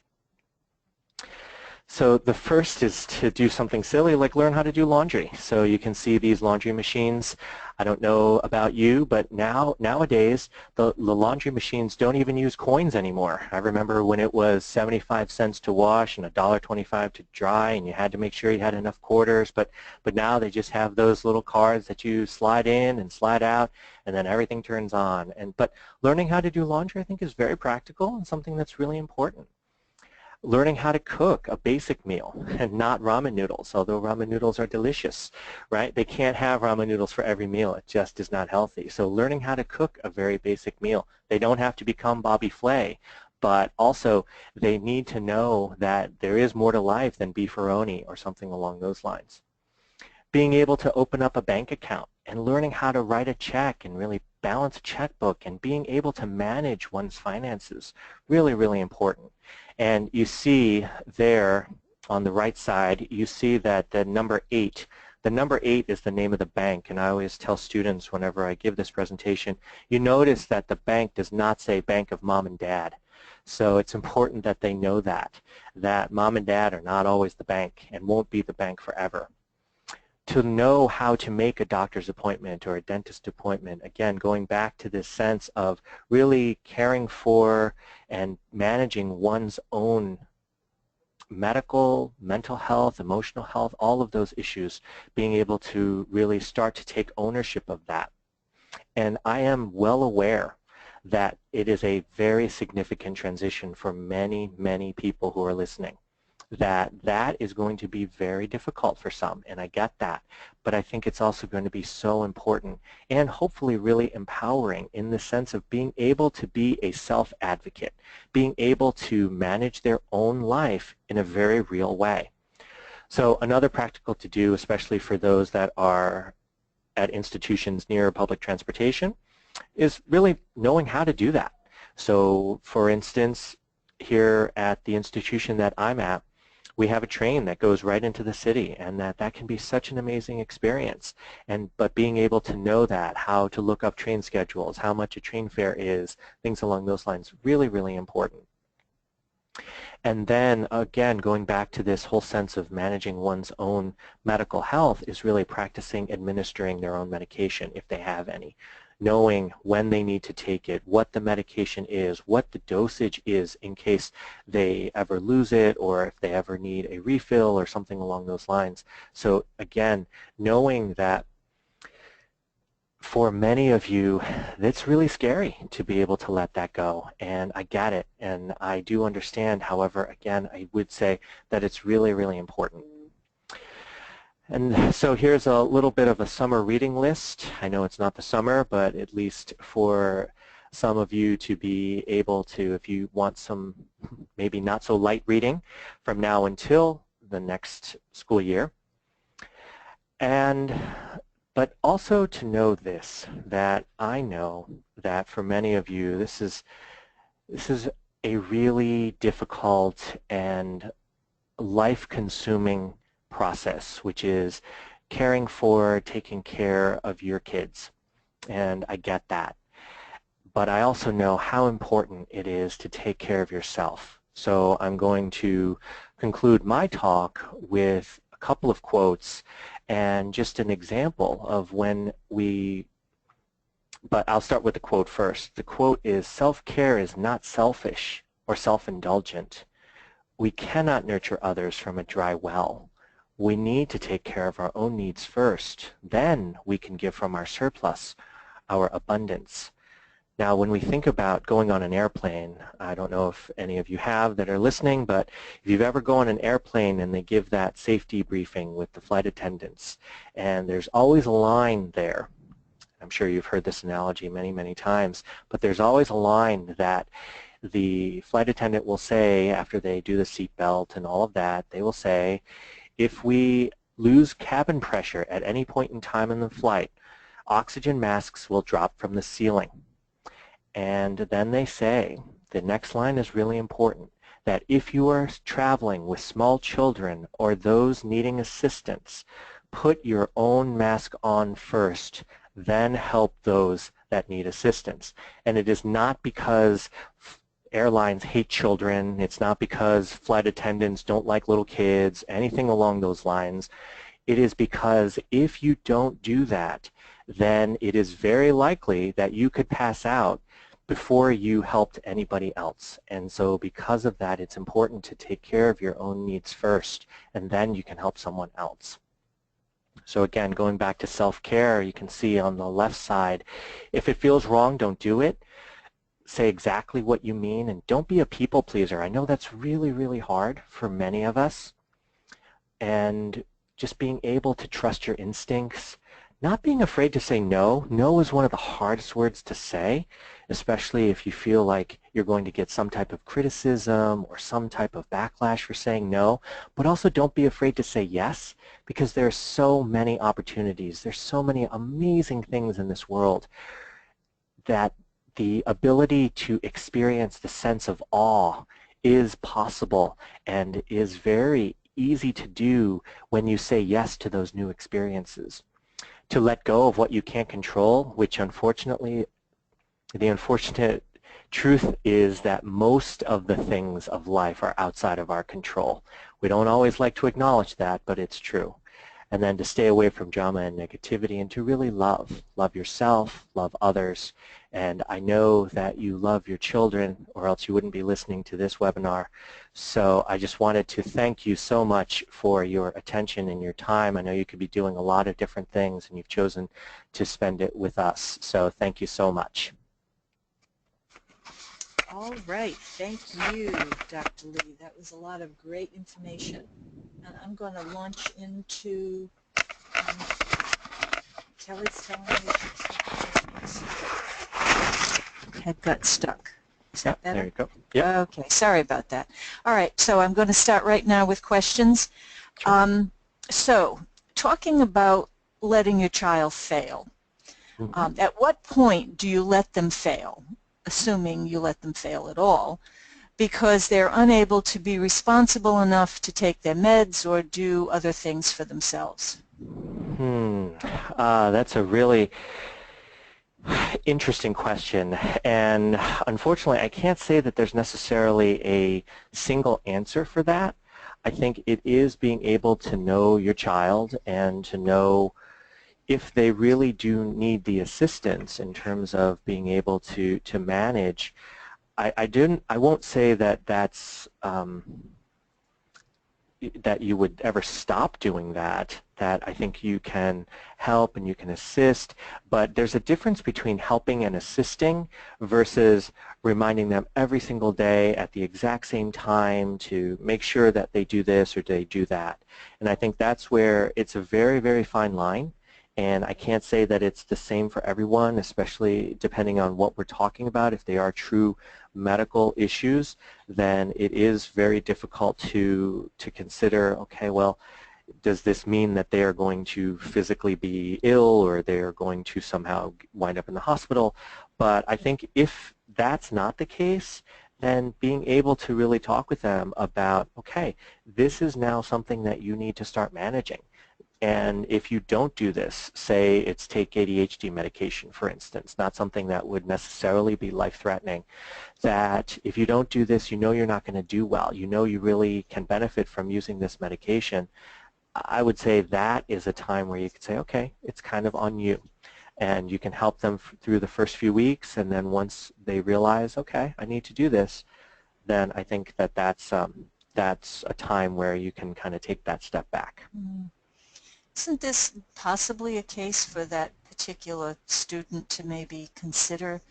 So the first is to do something silly like learn how to do laundry. So you can see these laundry machines. I don't know about you, but nowadays the laundry machines don't even use coins anymore. I remember when it was 75 cents to wash and $1.25 to dry, and you had to make sure you had enough quarters, but now they just have those little cards that you slide in and slide out, and then everything turns on. But learning how to do laundry, I think, is very practical and something that's really important. Learning how to cook a basic meal and not ramen noodles, although ramen noodles are delicious, right? They can't have ramen noodles for every meal. It just is not healthy. So learning how to cook a very basic meal. They don't have to become Bobby Flay, but also they need to know that there is more to life than beefaroni or something along those lines. Being able to open up a bank account and learning how to write a check and really balance a checkbook and being able to manage one's finances, really, really important. And you see there on the right side, you see that the number 8 is the name of the bank, and I always tell students whenever I give this presentation, you notice that the bank does not say Bank of Mom and Dad. So it's important that they know that mom and dad are not always the bank and won't be the bank forever. To know how to make a doctor's appointment or a dentist appointment, again, going back to this sense of really caring for and managing one's own medical, mental health, emotional health, all of those issues, being able to really start to take ownership of that. And I am well aware that it is a very significant transition for many, many people who are listening. that is going to be very difficult for some, and I get that. But I think it's also going to be so important and hopefully really empowering in the sense of being able to be a self-advocate, being able to manage their own life in a very real way. So another practical to do, especially for those that are at institutions near public transportation, is really knowing how to do that. So for instance, here at the institution that I'm at, we have a train that goes right into the city, and that can be such an amazing experience. But being able to know that, how to look up train schedules, how much a train fare is, things along those lines, really, really important. And then again, going back to this whole sense of managing one's own medical health is really practicing administering their own medication if they have any. Knowing when they need to take it, what the medication is, what the dosage is in case they ever lose it or if they ever need a refill or something along those lines. So again, knowing that for many of you, it's really scary to be able to let that go, and I get it, and I do understand. However, again, I would say that it's really, really important. And so here's a little bit of a summer reading list. I know it's not the summer, but at least for some of you to be able to, if you want some maybe not so light reading from now until the next school year. But also to know this, that I know that for many of you, this is a really difficult and life-consuming process, which is caring for, taking care of your kids. And I get that. But I also know how important it is to take care of yourself. So I'm going to conclude my talk with a couple of quotes and just an example of when but I'll start with the quote first. The quote is, "Self-care is not selfish or self-indulgent. We cannot nurture others from a dry well. We need to take care of our own needs first. Then we can give from our surplus, our abundance." Now, when we think about going on an airplane, I don't know if any of you have that are listening, but if you've ever gone on an airplane and they give that safety briefing with the flight attendants, and there's always a line there. I'm sure you've heard this analogy many, many times, but there's always a line that the flight attendant will say after they do the seat belt and all of that, they will say, if we lose cabin pressure at any point in time in the flight, oxygen masks will drop from the ceiling. And then they say, the next line is really important, that if you are traveling with small children or those needing assistance, put your own mask on first, then help those that need assistance. And it is not because airlines hate children, it's not because flight attendants don't like little kids, anything along those lines. It is because if you don't do that, then it is very likely that you could pass out before you helped anybody else. And so because of that, it's important to take care of your own needs first, and then you can help someone else. So again, going back to self-care, you can see on the left side, if it feels wrong, don't do it. Say exactly what you mean, and don't be a people pleaser. I know that's really, really hard for many of us. And just being able to trust your instincts, not being afraid to say no. No is one of the hardest words to say, especially if you feel like you're going to get some type of criticism or some type of backlash for saying no. But also don't be afraid to say yes, because there are so many opportunities. There's so many amazing things in this world that the ability to experience the sense of awe is possible and is very easy to do when you say yes to those new experiences. To let go of what you can't control, which unfortunately, the unfortunate truth is that most of the things of life are outside of our control. We don't always like to acknowledge that, but it's true. And then to stay away from drama and negativity and to really love yourself, love others. And I know that you love your children, or else you wouldn't be listening to this webinar. So I just wanted to thank you so much for your attention and your time. I know you could be doing a lot of different things, and you've chosen to spend it with us. So thank you so much. All right, thank you, Dr. Lee. That was a lot of great information. And I'm going to launch into, um, Kelly's telling me had got stuck. Is that better? There you go. Yeah. Okay, sorry about that. All right, so I'm going to start right now with questions. Sure. So, talking about letting your child fail, Mhm. at what point do you let them fail, assuming you let them fail at all, because they're unable to be responsible enough to take their meds or do other things for themselves? That's a really interesting question, and unfortunately I can't say that there's necessarily a single answer for that. I think it is being able to know your child and to know if they really do need the assistance in terms of being able to manage. I won't say that that you would ever stop doing that I think you can help and you can assist, but there's a difference between helping and assisting versus reminding them every single day at the exact same time to make sure that they do this or they do that. And I think that's where it's a very, very fine line, and I can't say that it's the same for everyone, especially depending on what we're talking about. If they are true medical issues, then it is very difficult to consider, okay, well, does this mean that they are going to physically be ill or they are going to somehow wind up in the hospital? But I think if that's not the case, then being able to really talk with them about, okay, this is now something that you need to start managing. And if you don't do this, say it's take ADHD medication, for instance, not something that would necessarily be life-threatening, that if you don't do this, you know you're not going to do well. You know you really can benefit from using this medication. I would say that is a time where you could say, okay, it's kind of on you. And you can help them through the first few weeks, and then once they realize, okay, I need to do this, then I think that that's a time where you can kind of take that step back. Mm. Isn't this possibly a case for that particular student to maybe consider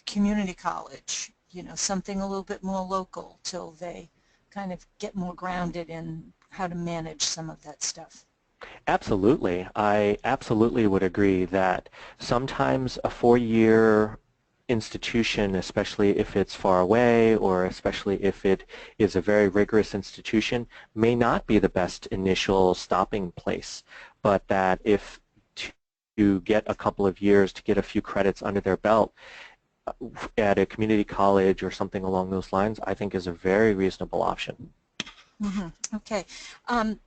community college, you know, something a little bit more local till they kind of get more grounded in how to manage some of that stuff? Absolutely. I absolutely would agree that sometimes a four-year institution, especially if it's far away or especially if it is a very rigorous institution, may not be the best initial stopping place, but that if to get a couple of years to get a few credits under their belt at a community college or something along those lines, I think is a very reasonable option. Mm-hmm. Okay.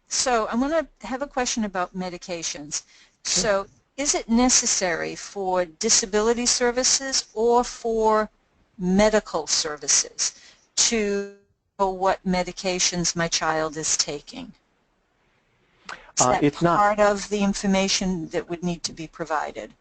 So I'm going to have a question about medications. So is it necessary for disability services or for medical services to know what medications my child is taking? Is that It's not part of the information that would need to be provided?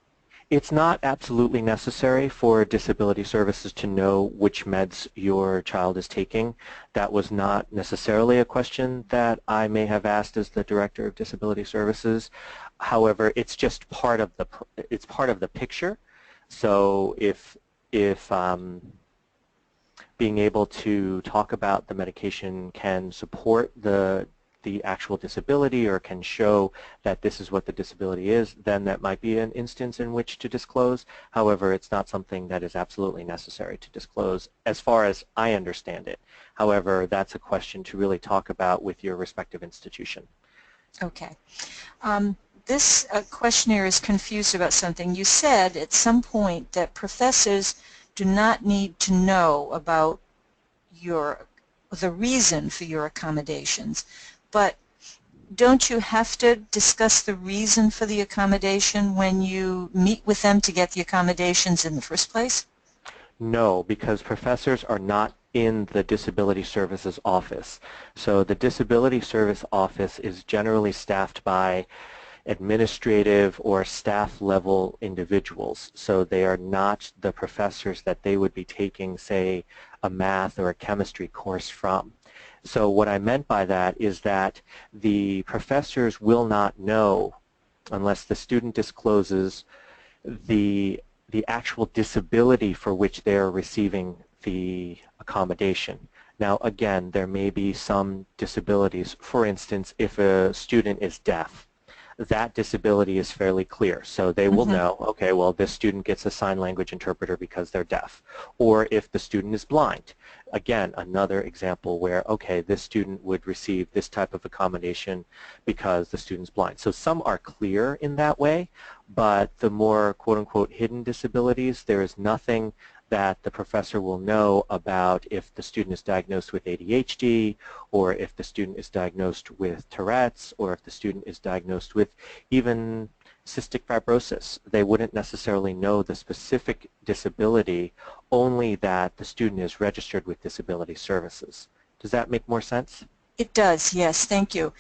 It's not absolutely necessary for disability services to know which meds your child is taking. That was not necessarily a question that I may have asked as the Director of Disability Services. However, it's just part of the picture. So if being able to talk about the medication can support the actual disability or can show that this is what the disability is, then that might be an instance in which to disclose. However, it's not something that is absolutely necessary to disclose as far as I understand it. However, that's a question to really talk about with your respective institution. Okay. This questionnaire is confused about something. You said at some point that professors do not need to know about the reason for your accommodations, but don't you have to discuss the reason for the accommodation when you meet with them to get the accommodations in the first place? No, because professors are not in the Disability Services Office. So the Disability Service Office is generally staffed by administrative or staff level individuals. So they are not the professors that they would be taking, say, a math or a chemistry course from. So what I meant by that is that the professors will not know unless the student discloses the the actual disability for which they're receiving the accommodation. Now again, there may be some disabilities. For instance, if a student is deaf, that disability is fairly clear. So they will know, okay, well, this student gets a sign language interpreter because they're deaf. Or if the student is blind, again, another example where, okay, this student would receive this type of accommodation because the student's blind. So some are clear in that way, but the more quote-unquote hidden disabilities, there is nothing that the professor will know about if the student is diagnosed with ADHD, or if the student is diagnosed with Tourette's, or if the student is diagnosed with even cystic fibrosis. They wouldn't necessarily know the specific disability, only that the student is registered with disability services. Does that make more sense? It does, yes, thank you.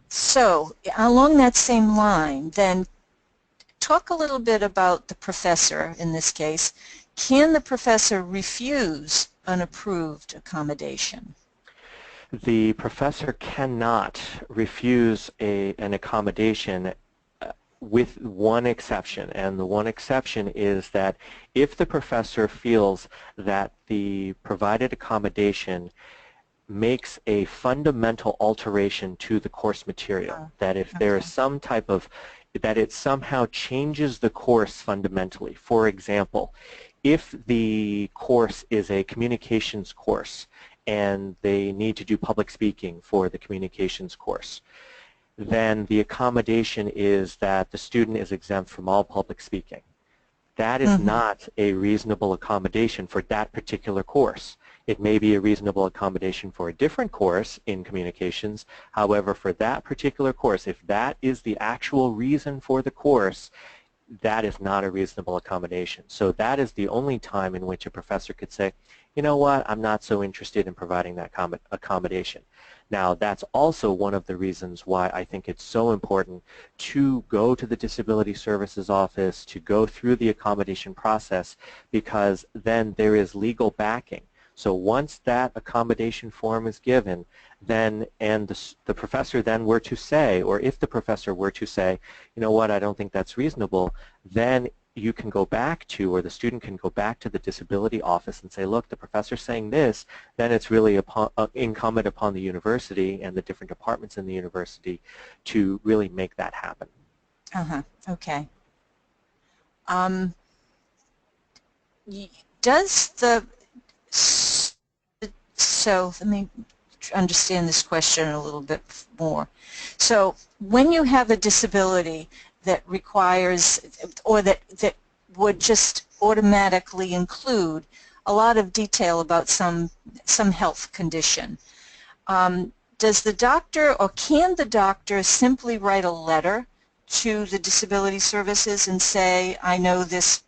So along that same line, then talk a little bit about the professor in this case. Can the professor refuse an approved accommodation? The professor cannot refuse an accommodation with one exception, and the one exception is that if the professor feels that the provided accommodation makes a fundamental alteration to the course material, that if there is some type of, that it somehow changes the course fundamentally. For example, if the course is a communications course and they need to do public speaking for the communications course, then the accommodation is that the student is exempt from all public speaking. That is not a reasonable accommodation for that particular course. It may be a reasonable accommodation for a different course in communications. However, for that particular course, if that is the actual reason for the course, that is not a reasonable accommodation. So that is the only time in which a professor could say, you know what, I'm not so interested in providing that accommodation. Now, that's also one of the reasons why I think it's so important to go to the Disability Services Office, to go through the accommodation process, because then there is legal backing. So once that accommodation form is given, then, and the professor then were to say, or if the professor were to say, you know what, I don't think that's reasonable, then you can go back to, or the student can go back to the disability office and say, look, the professor's saying this, then it's really incumbent upon the university and the different departments in the university to really make that happen. Okay. Does the, so let me understand this question a little bit more. So when you have a disability that requires, or that would just automatically include a lot of detail about some health condition, does the doctor, or can the doctor simply write a letter to the disability services and say, I know this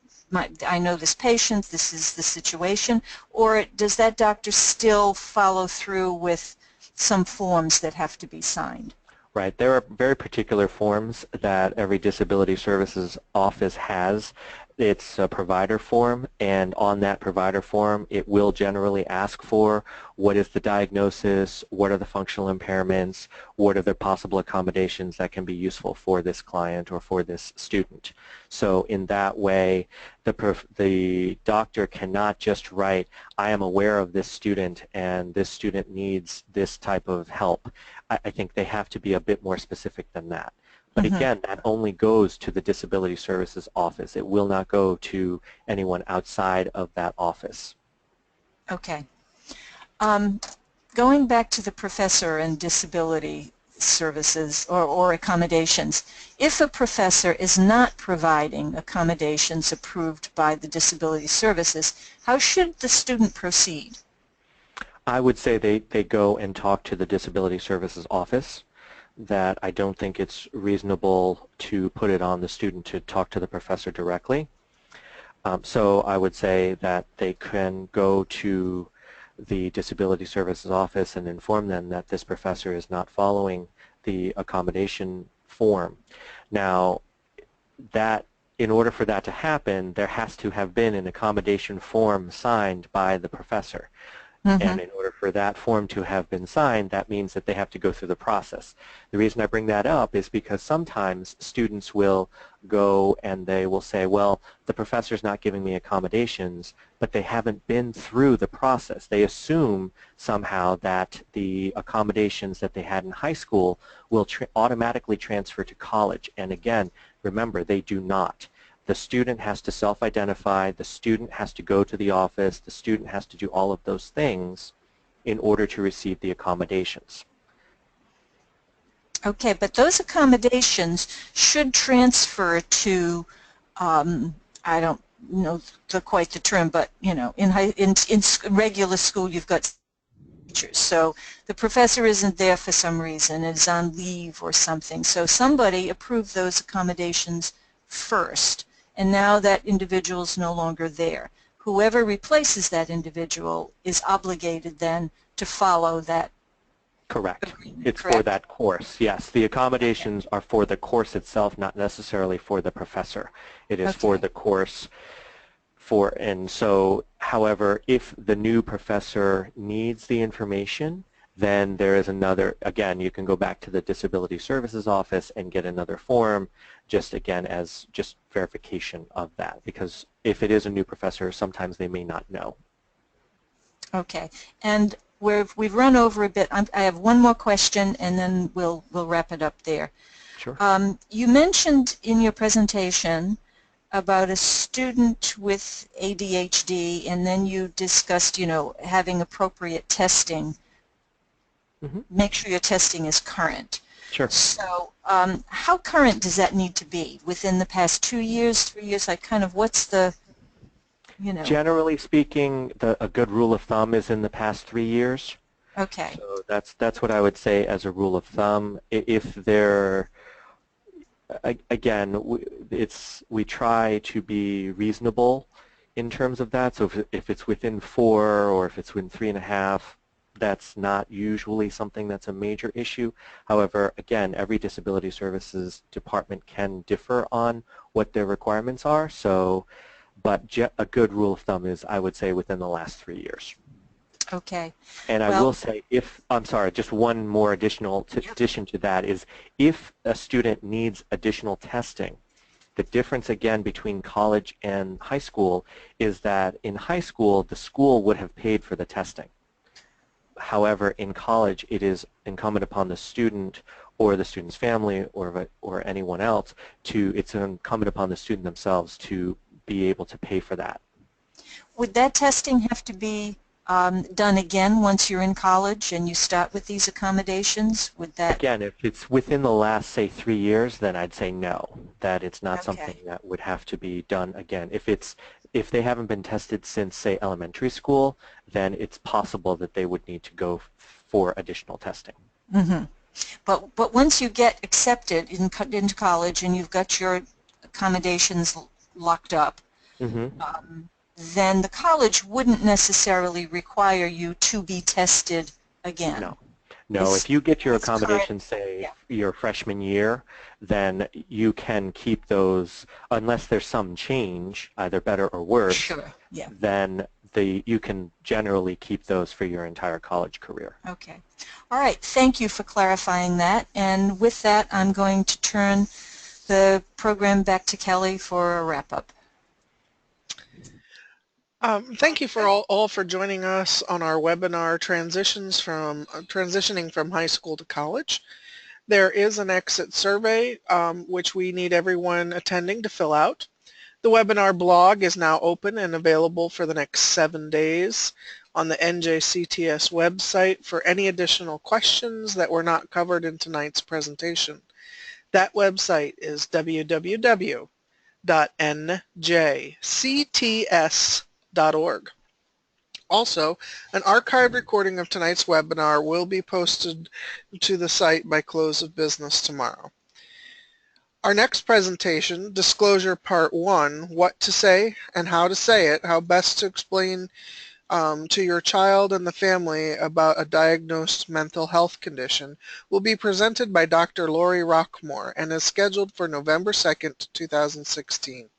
patient, this is the situation, or does that doctor still follow through with some forms that have to be signed? Right. There are very particular forms that every disability services office has. It's a provider form, and on that provider form it will generally ask for what is the diagnosis, what are the functional impairments, what are the possible accommodations that can be useful for this client or for this student. So in that way, the doctor cannot just write, I am aware of this student and this student needs this type of help. I think they have to be a bit more specific than that. But again, that only goes to the Disability Services Office. It will not go to anyone outside of that office. Okay. Going back to the professor and disability services or accommodations, if a professor is not providing accommodations approved by the disability services, how should the student proceed? I would say they go and talk to the Disability Services Office. That I don't think it's reasonable to put it on the student to talk to the professor directly. So I would say that they can go to the Disability Services Office and inform them that this professor is not following the accommodation form. Now, that in order for that to happen, there has to have been an accommodation form signed by the professor. And in order for that form to have been signed, that means that they have to go through the process. The reason I bring that up is because sometimes students will go and they will say, well, the professor's not giving me accommodations, but they haven't been through the process. They assume somehow that the accommodations that they had in high school will automatically transfer to college. And again, remember, they do not. The student has to self-identify, the student has to go to the office, the student has to do all of those things in order to receive the accommodations. Okay, but those accommodations should transfer to, I don't know quite the term, but you know, in regular school you've got teachers. So the professor isn't there for some reason, is on leave or something. So somebody approved those accommodations first, and now that individual is no longer there. Whoever replaces that individual is obligated then to follow that. Correct. It's Correct? for that course, yes. The accommodations are for the course itself, not necessarily for the professor. It is for the course. And so, however, if the new professor needs the information, then there is another, again, you can go back to the Disability Services Office and get another form, just again as just verification of that, because if it is a new professor, sometimes they may not know. Okay, and we've run over a bit. I have one more question, and then we'll wrap it up there. Sure. You mentioned in your presentation about a student with ADHD, and then you discussed, you know, having appropriate testing. Make sure your testing is current. Sure. So how current does that need to be? Within the past 2 years, 3 years? Like kind of what's the, you know? Generally speaking, a good rule of thumb is in the past 3 years. Okay. So that's what I would say as a rule of thumb. If they're again, we try to be reasonable in terms of that. So if it's within 4 or if it's within 3.5, that's not usually something that's a major issue. However, again, every disability services department can differ on what their requirements are. So, but a good rule of thumb is, I would say, within the last 3 years. Okay. And I will say, I'm sorry, just one more addition to that is if a student needs additional testing, the difference again between college and high school is that in high school, the school would have paid for the testing. However, in college, it is incumbent upon the student or the student's family or anyone else it's incumbent upon the student themselves to be able to pay for that. Would that testing have to be done again once you're in college and you start with these accommodations? Would that... Again, if it's within the last, say, 3 years, then I'd say no, that it's not something that would have to be done again. If they haven't been tested since, say, elementary school, then it's possible that they would need to go for additional testing. But once you get accepted into college and you've got your accommodations locked up, then the college wouldn't necessarily require you to be tested again. No, if you get your accommodations, say, your freshman year, then you can keep those, unless there's some change, either better or worse, then you can generally keep those for your entire college career. Okay. All right. Thank you for clarifying that. And with that, I'm going to turn the program back to Kelly for a wrap-up. Thank you for all for joining us on our webinar, Transitioning from High School to College. There is an exit survey, which we need everyone attending to fill out. The webinar blog is now open and available for the next 7 days on the NJCTS website for any additional questions that were not covered in tonight's presentation. That website is www.njcts.org. Also, an archived recording of tonight's webinar will be posted to the site by close of business tomorrow. Our next presentation, Disclosure Part 1, What to Say and How to Say It, How Best to Explain to your child and the family about a diagnosed mental health condition, will be presented by Dr. Lori Rockmore and is scheduled for November 2nd, 2016.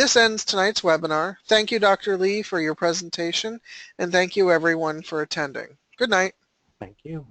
This ends tonight's webinar. Thank you, Dr. Lee, for your presentation, and thank you everyone for attending. Good night. Thank you.